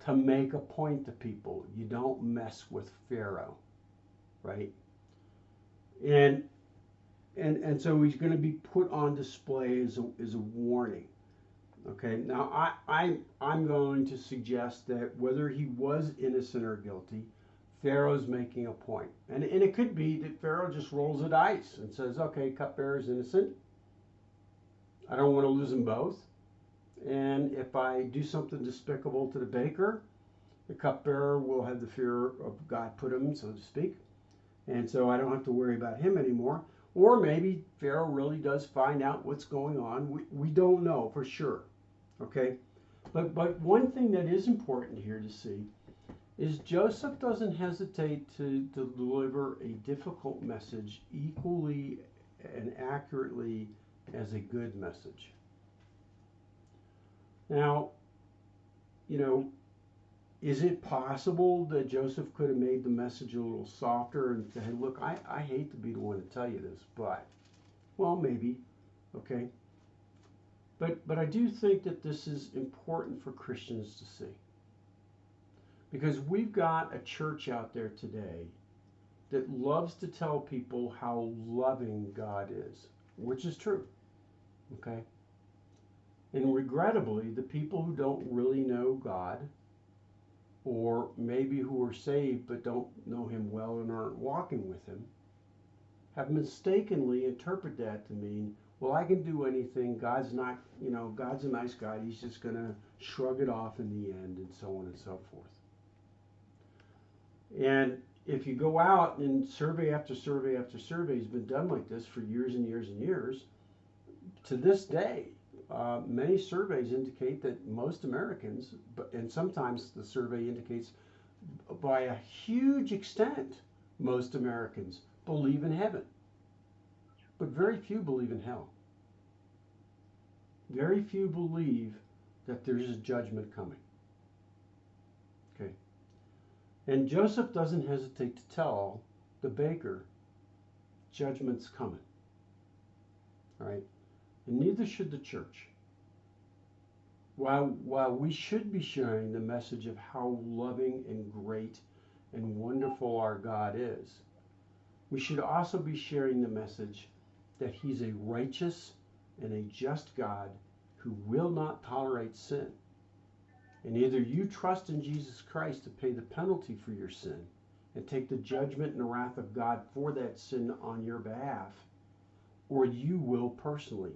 to make a point to people. You don't mess with Pharaoh, right? And so he's going to be put on display as a warning. Okay, now I'm going to suggest that whether he was innocent or guilty, Pharaoh's making a point. And it could be that Pharaoh just rolls the dice and says, okay, cupbearer's innocent. I don't want to lose them both. And if I do something despicable to the baker, the cupbearer will have the fear of God put him, so to speak. And so I don't have to worry about him anymore. Or maybe Pharaoh really does find out what's going on. We don't know for sure. Okay? But one thing that is important here to see is Joseph doesn't hesitate to deliver a difficult message equally and accurately as a good message. Now, you know, is it possible that Joseph could have made the message a little softer and say, hey, look, I hate to be the one to tell you this, but, well, maybe, okay? But I do think that this is important for Christians to see. Because we've got a church out there today that loves to tell people how loving God is, which is true, okay? And regrettably, the people who don't really know God, or maybe who are saved but don't know Him well and aren't walking with Him, have mistakenly interpreted that to mean, well, I can do anything. God's not, God's a nice guy. He's just going to shrug it off in the end, and so on and so forth. And if you go out and survey after survey after survey has been done like this for years and years and years, to this day, many surveys indicate that most Americans, and sometimes the survey indicates by a huge extent, most Americans believe in heaven. But very few believe in hell. Very few believe that there's a judgment coming. Okay. And Joseph doesn't hesitate to tell the baker, judgment's coming. All right? And neither should the church. While we should be sharing the message of how loving and great and wonderful our God is, we should also be sharing the message that He's a righteous and a just God who will not tolerate sin. And either you trust in Jesus Christ to pay the penalty for your sin and take the judgment and the wrath of God for that sin on your behalf, or you will personally.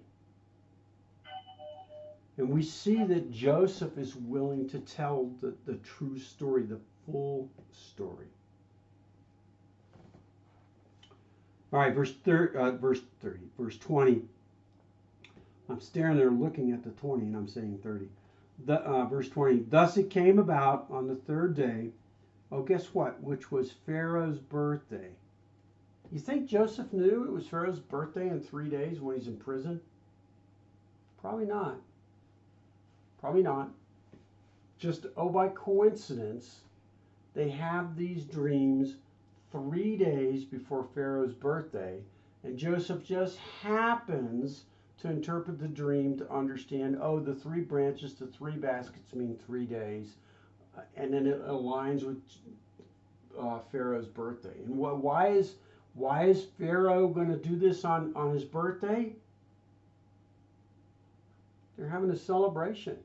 And we see that Joseph is willing to tell the true story, the full story. All right, verse 20. I'm staring there looking at the 20 and I'm saying 30. Verse 20. Thus it came about on the third day, guess what? Which was Pharaoh's birthday. You think Joseph knew it was Pharaoh's birthday in 3 days when he's in prison? Probably not. Probably not. Just, by coincidence, they have these dreams 3 days before Pharaoh's birthday, and Joseph just happens to interpret the dream to understand, the 3 branches to 3 baskets mean 3 days, and then it aligns with Pharaoh's birthday. And why is Pharaoh going to do this on his birthday? They're having a celebration.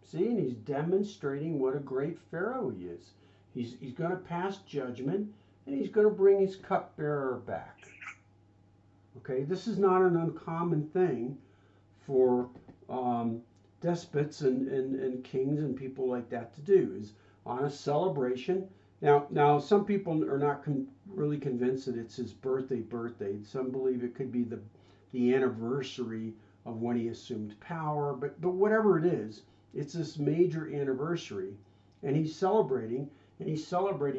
See, and he's demonstrating what a great Pharaoh he is. He's going to pass judgment, and he's going to bring his cupbearer back. Okay, this is not an uncommon thing for despots and kings and people like that to do, is on a celebration. Now some people are not really convinced that it's his birthday. Some believe it could be the anniversary of when he assumed power, but whatever it is, it's this major anniversary, and he's celebrating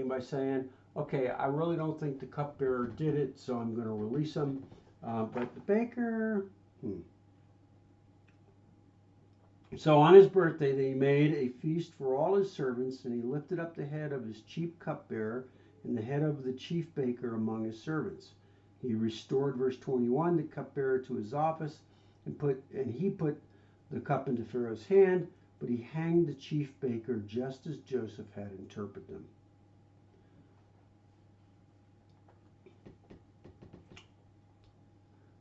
by saying, okay, I really don't think the cupbearer did it, so I'm going to release him. But the baker, So on his birthday they made a feast for all his servants, and he lifted up the head of his chief cupbearer and the head of the chief baker among his servants. He restored, verse 21, the cupbearer to his office, and he put the cup into Pharaoh's hand, but he hanged the chief baker just as Joseph had interpreted them.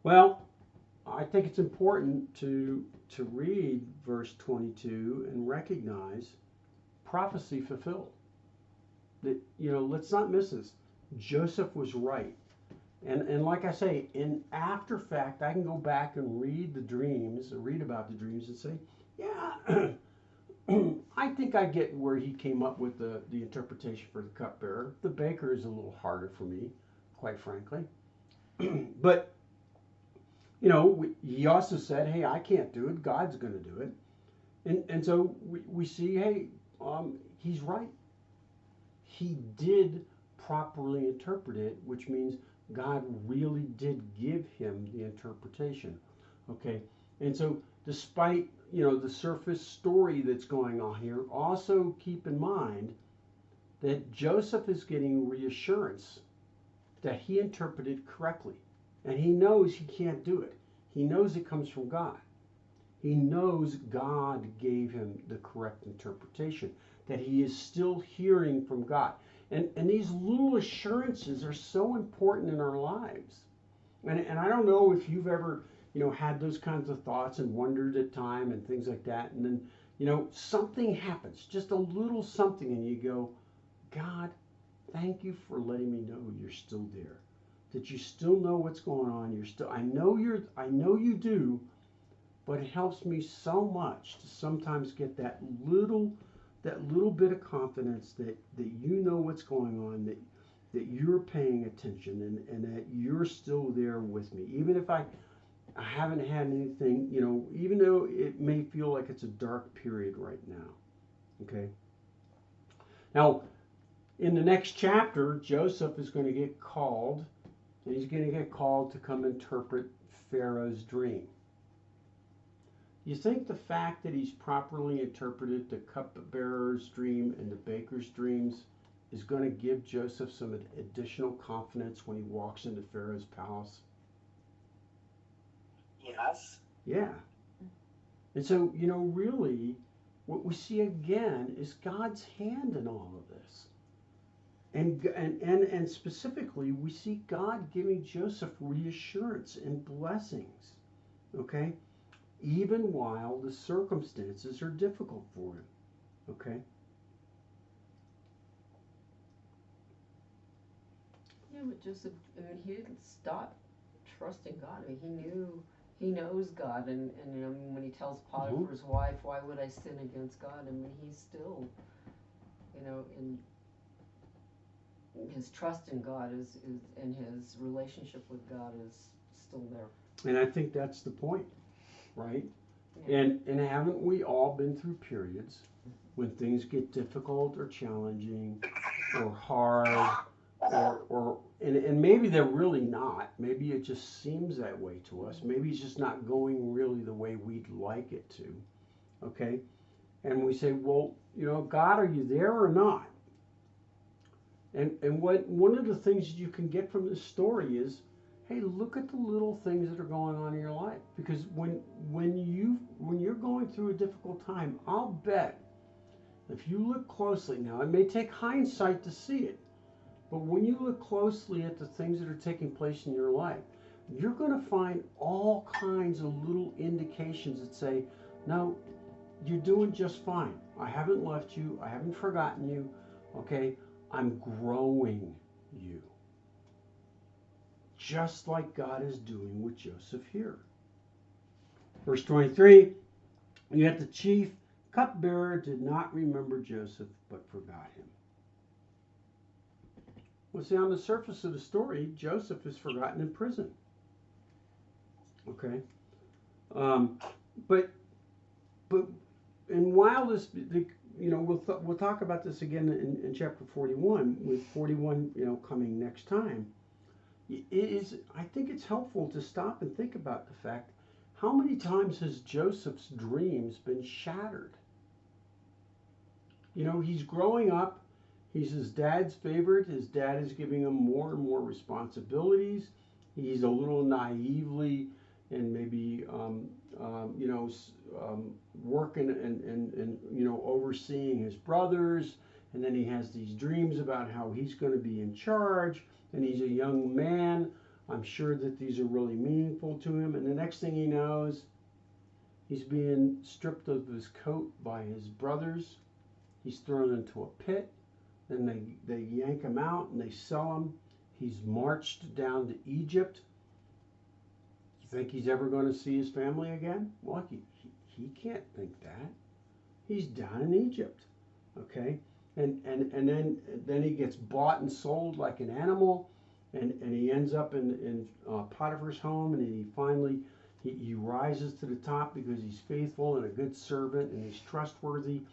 Well, I think it's important to read verse 22 and recognize prophecy fulfilled. That, let's not miss this. Joseph was right. And like I say, in after fact, I can go back and read about the dreams and say, yeah, I think I get where he came up with the interpretation for the cupbearer. The baker is a little harder for me, quite frankly. But, he also said, hey, I can't do it. God's going to do it. And so we see, hey, he's right. he did properly interpret it, which means God really did give him the interpretation. Okay, and so despite the surface story that's going on here, also keep in mind that Joseph is getting reassurance that he interpreted correctly, and he knows he can't do it. He knows it comes from God. He knows God gave him the correct interpretation, that he is still hearing from God. And these little assurances are so important in our lives. And I don't know if you've ever, had those kinds of thoughts and wondered at time and things like that. And then, something happens, just a little something, and you go, God, thank you for letting me know you're still there. That you still know what's going on. I know you do, but it helps me so much to sometimes get that little bit of confidence that you know what's going on, that you're paying attention, and that you're still there with me. Even if I haven't had anything, even though it may feel like it's a dark period right now. Okay? Now, in the next chapter, Joseph is going to get called, and he's going to get called to come interpret Pharaoh's dream. You think the fact that he's properly interpreted the cupbearer's dream and the baker's dreams is going to give Joseph some additional confidence when he walks into Pharaoh's palace? Yes. Yeah. And so, really, what we see again is God's hand in all of this. And specifically, we see God giving Joseph reassurance and blessings. Okay? Even while the circumstances are difficult for him. Okay? Yeah, but Joseph, he didn't stop trusting God. He knows God, and when he tells Potiphar's wife, why would I sin against God? He's still, in his trust in God is and his relationship with God is still there. And I think that's the point, right? Yeah. And haven't we all been through periods when things get difficult or challenging or hard and maybe they're really not. Maybe it just seems that way to us. Maybe it's just not going really the way we'd like it to. Okay? And we say, well, God, are you there or not? And one of the things you can get from this story is, hey, look at the little things that are going on in your life. Because when you're going through a difficult time, I'll bet if you look closely, now it may take hindsight to see it, but when you look closely at the things that are taking place in your life, you're going to find all kinds of little indications that say, no, you're doing just fine. I haven't left you. I haven't forgotten you. Okay? I'm growing you. Just like God is doing with Joseph here. Verse 23, yet the chief cupbearer did not remember Joseph, but forgot him. Well, see, on the surface of the story, Joseph is forgotten in prison. Okay? But and while this, we'll talk about this again in chapter 41, with 41, coming next time. I think it's helpful to stop and think about the fact, how many times has Joseph's dreams been shattered? He's growing up. He's his dad's favorite. His dad is giving him more and more responsibilities. He's a little naively and maybe working and overseeing his brothers, and then he has these dreams about how he's going to be in charge, and he's a young man. I'm sure that these are really meaningful to him, and the next thing he knows, he's being stripped of his coat by his brothers. He's thrown into a pit. Then they yank him out and they sell him. He's marched down to Egypt. You think he's ever going to see his family again? Well, he can't think that. He's down in Egypt, okay? And then he gets bought and sold like an animal, and he ends up in Potiphar's home, and he finally he rises to the top because he's faithful and a good servant and he's trustworthy.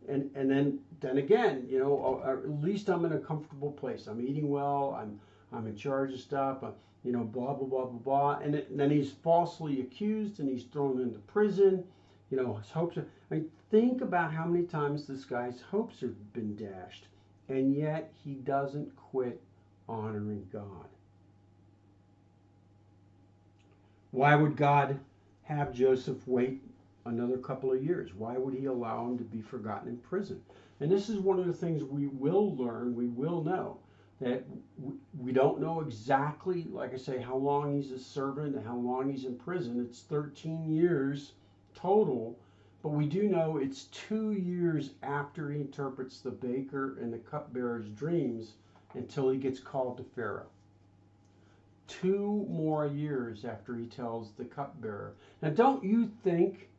And then again, at least I'm in a comfortable place. I'm eating well. I'm in charge of stuff. Blah blah blah blah blah. And then he's falsely accused and he's thrown into prison. His hopes are. I mean, think about how many times this guy's hopes have been dashed, and yet he doesn't quit honoring God. Why would God have Joseph wait another couple of years? Why would he allow him to be forgotten in prison? And this is one of the things we will learn, we will know, that we don't know exactly, like I say, how long he's a servant and how long he's in prison. It's 13 years total, but we do know it's 2 years after he interprets the baker and the cupbearer's dreams until he gets called to Pharaoh. 2 more years after he tells the cupbearer. Now, don't you think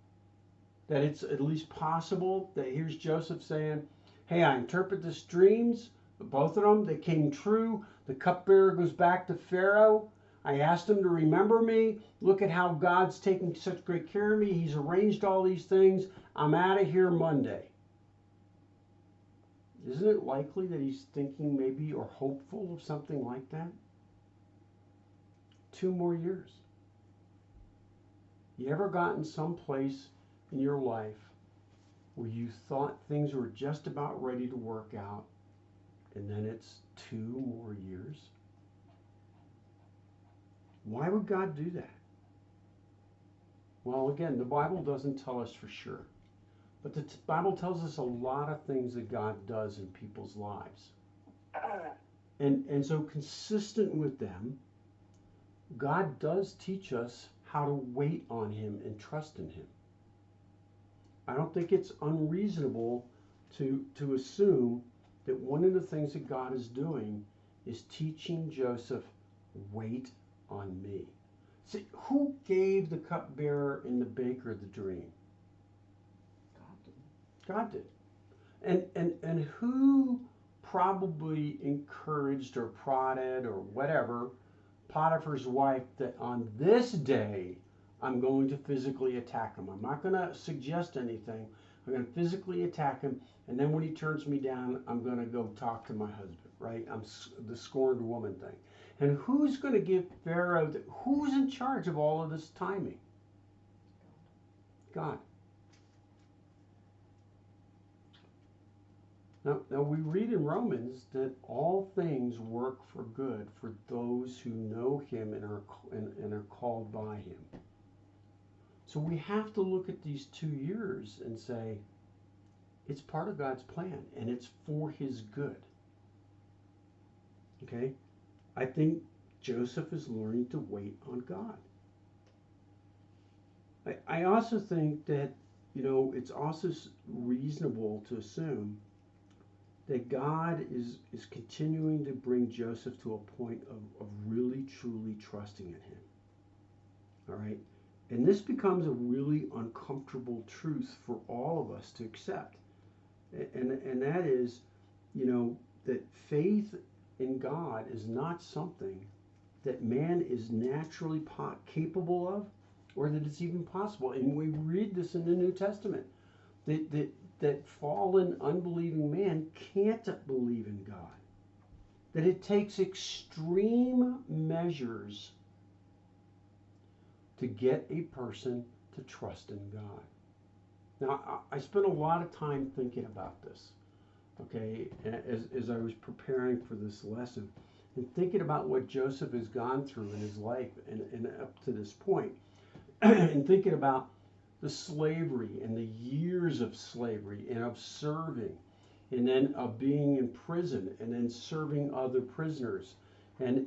that it's at least possible that here's Joseph saying, hey, I interpret these dreams, both of them, they came true. The cupbearer goes back to Pharaoh. I asked him to remember me. Look at how God's taking such great care of me. He's arranged all these things. I'm out of here Monday. Isn't it likely that he's thinking maybe or hopeful of something like that? 2 more years. You ever gotten someplace in your life where you thought things were just about ready to work out, and then it's 2 more years? Why would God do that? Well, again, the Bible doesn't tell us for sure. But the Bible tells us a lot of things that God does in people's lives. And so consistent with them, God does teach us how to wait on him and trust in him. I don't think it's unreasonable to assume that one of the things that God is doing is teaching Joseph, wait on me. See, who gave the cupbearer and the baker the dream? God did. And who probably encouraged or prodded or whatever Potiphar's wife that on this day I'm going to physically attack him. I'm not going to suggest anything. I'm going to physically attack him, and then when he turns me down, I'm going to go talk to my husband, right? I'm the scorned woman thing. And who's going to give Pharaoh, who's in charge of all of this timing? God. Now we read in Romans that all things work for good for those who know him and are called by him. So we have to look at these 2 years and say, it's part of God's plan and it's for his good. Okay? I think Joseph is learning to wait on God. I also think that, it's also reasonable to assume that God is continuing to bring Joseph to a point of really, truly trusting in him. All right? And this becomes a really uncomfortable truth for all of us to accept. And that is, that faith in God is not something that man is naturally capable of, or that it's even possible. And we read this in the New Testament, that fallen, unbelieving man can't believe in God. That it takes extreme measures to get a person to trust in God. Now, I spent a lot of time thinking about this, okay, as I was preparing for this lesson, and thinking about what Joseph has gone through in his life and up to this point, and thinking about the slavery and the years of slavery and of serving, and then of being in prison and then serving other prisoners, and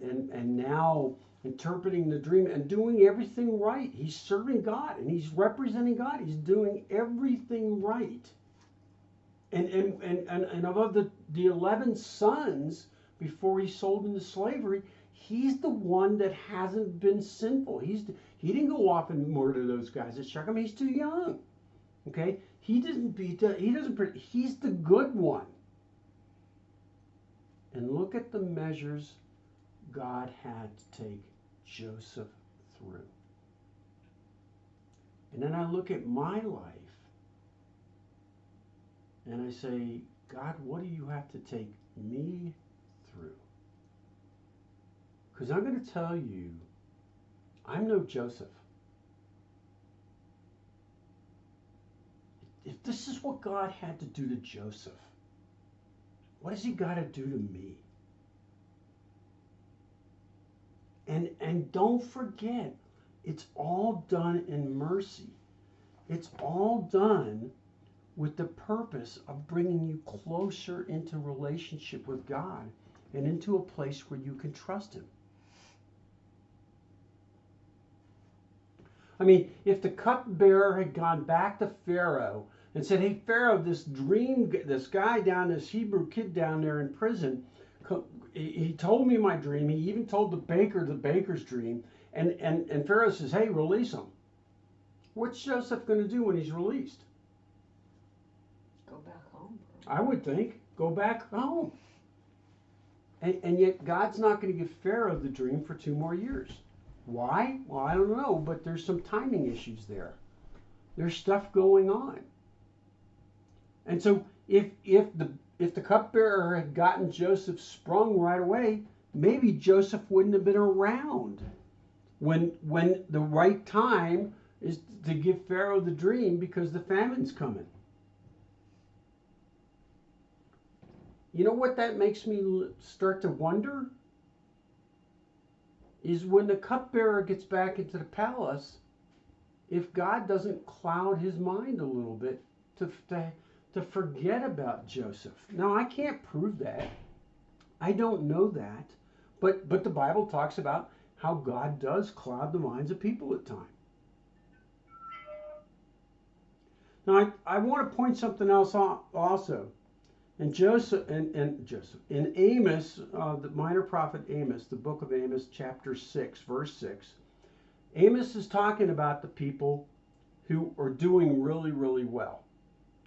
now interpreting the dream and doing everything right. He's serving God and he's representing God. He's doing everything right. And of the 11 sons before he's sold into slavery, he's the one that hasn't been sinful. He didn't go off and murder those guys at Shechem. He's too young. Okay? He doesn't he's the good one. And look at the measures God had to take Joseph through. And then I look at my life and I say, God, what do you have to take me through? Because I'm going to tell you, I'm no Joseph. If this is what God had to do to Joseph, what has he got to do to me? And don't forget, it's all done in mercy. It's all done with the purpose of bringing you closer into relationship with God and into a place where you can trust him. I mean, if the cupbearer had gone back to Pharaoh and said, hey, Pharaoh, this dream, this guy down, this Hebrew kid down there in prison, he told me my dream. He even told the baker's dream. And Pharaoh says, hey, release him. What's Joseph going to do when he's released? Go back home. I would think, go back home. And yet God's not going to give Pharaoh the dream for 2 more years. Why? Well, I don't know, but there's some timing issues there. There's stuff going on. And so if the cupbearer had gotten Joseph sprung right away, maybe Joseph wouldn't have been around when the right time is to give Pharaoh the dream, because the famine's coming. You know what that makes me start to wonder? Is when the cupbearer gets back into the palace, if God doesn't cloud his mind a little bit to forget about Joseph. Now, I can't prove that. I don't know that. But the Bible talks about how God does cloud the minds of people at times. Now, I want to point something else out also. And in Amos, the minor prophet Amos, the book of Amos, chapter 6, verse 6, Amos is talking about the people who are doing really, really well.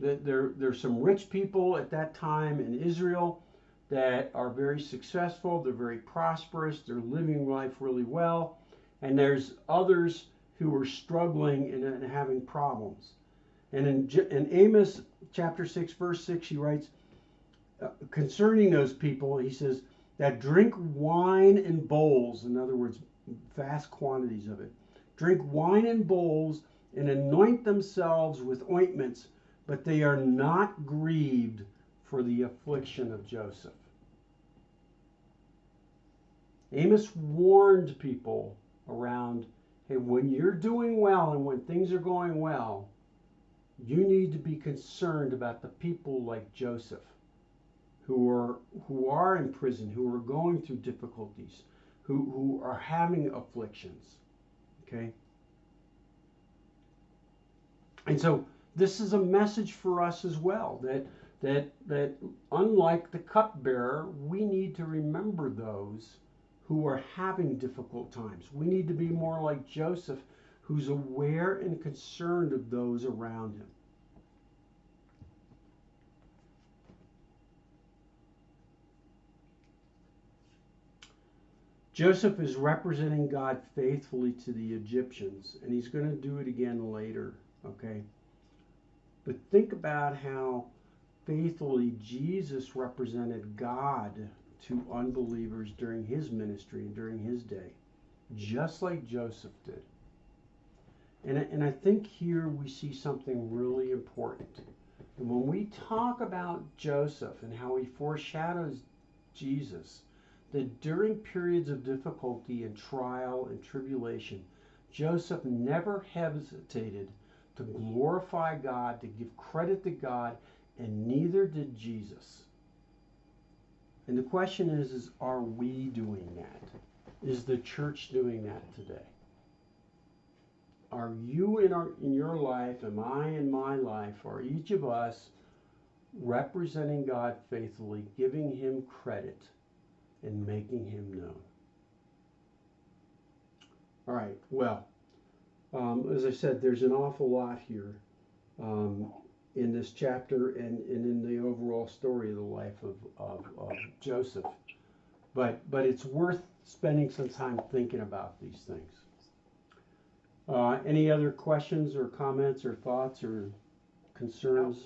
There's some rich people at that time in Israel that are very successful, they're very prosperous, they're living life really well, and there's others who are struggling and having problems. And in Amos chapter 6, verse 6, he writes, concerning those people, he says, that drink wine in bowls, in other words, vast quantities of it, drink wine in bowls and anoint themselves with ointments, but they are not grieved for the affliction of Joseph. Amos warned people around, hey, when you're doing well and when things are going well, you need to be concerned about the people like Joseph, who are in prison, who are going through difficulties, who are having afflictions. Okay? And so this is a message for us as well, that unlike the cupbearer, we need to remember those who are having difficult times. We need to be more like Joseph, who's aware and concerned of those around him. Joseph is representing God faithfully to the Egyptians, and he's going to do it again later, okay? But think about how faithfully Jesus represented God to unbelievers during his ministry and during his day, just like Joseph did. And I think here we see something really important. And when we talk about Joseph and how he foreshadows Jesus, that during periods of difficulty and trial and tribulation, Joseph never hesitated to glorify God, to give credit to God, and neither did Jesus. And the question is are we doing that? Is the church doing that today? Are you in your life, am I in my life, are each of us representing God faithfully, giving him credit, and making him known? All right, well, as I said, there's an awful lot here in this chapter and in the overall story of the life of Joseph. But it's worth spending some time thinking about these things. Any other questions or comments or thoughts or concerns?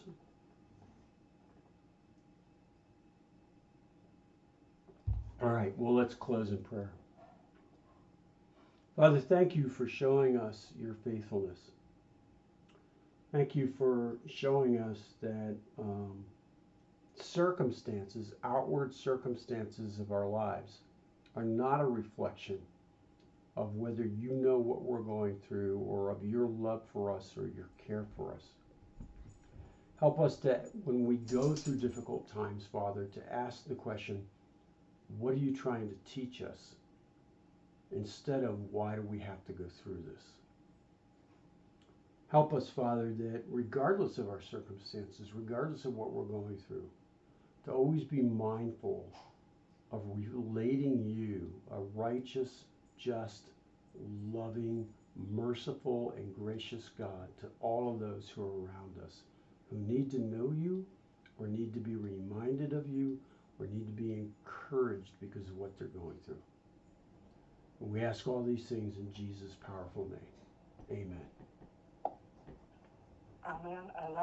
All right, well, let's close in prayer. Father, thank you for showing us your faithfulness. Thank you for showing us that circumstances, outward circumstances of our lives, are not a reflection of whether you know what we're going through or of your love for us or your care for us. Help us to, when we go through difficult times, Father, to ask the question, what are you trying to teach us? Instead of, why do we have to go through this? Help us, Father, that regardless of our circumstances, regardless of what we're going through, to always be mindful of relating you, a righteous, just, loving, merciful, and gracious God, to all of those who are around us, who need to know you, or need to be reminded of you, or need to be encouraged because of what they're going through. And we ask all these things in Jesus' powerful name. Amen. Amen. I love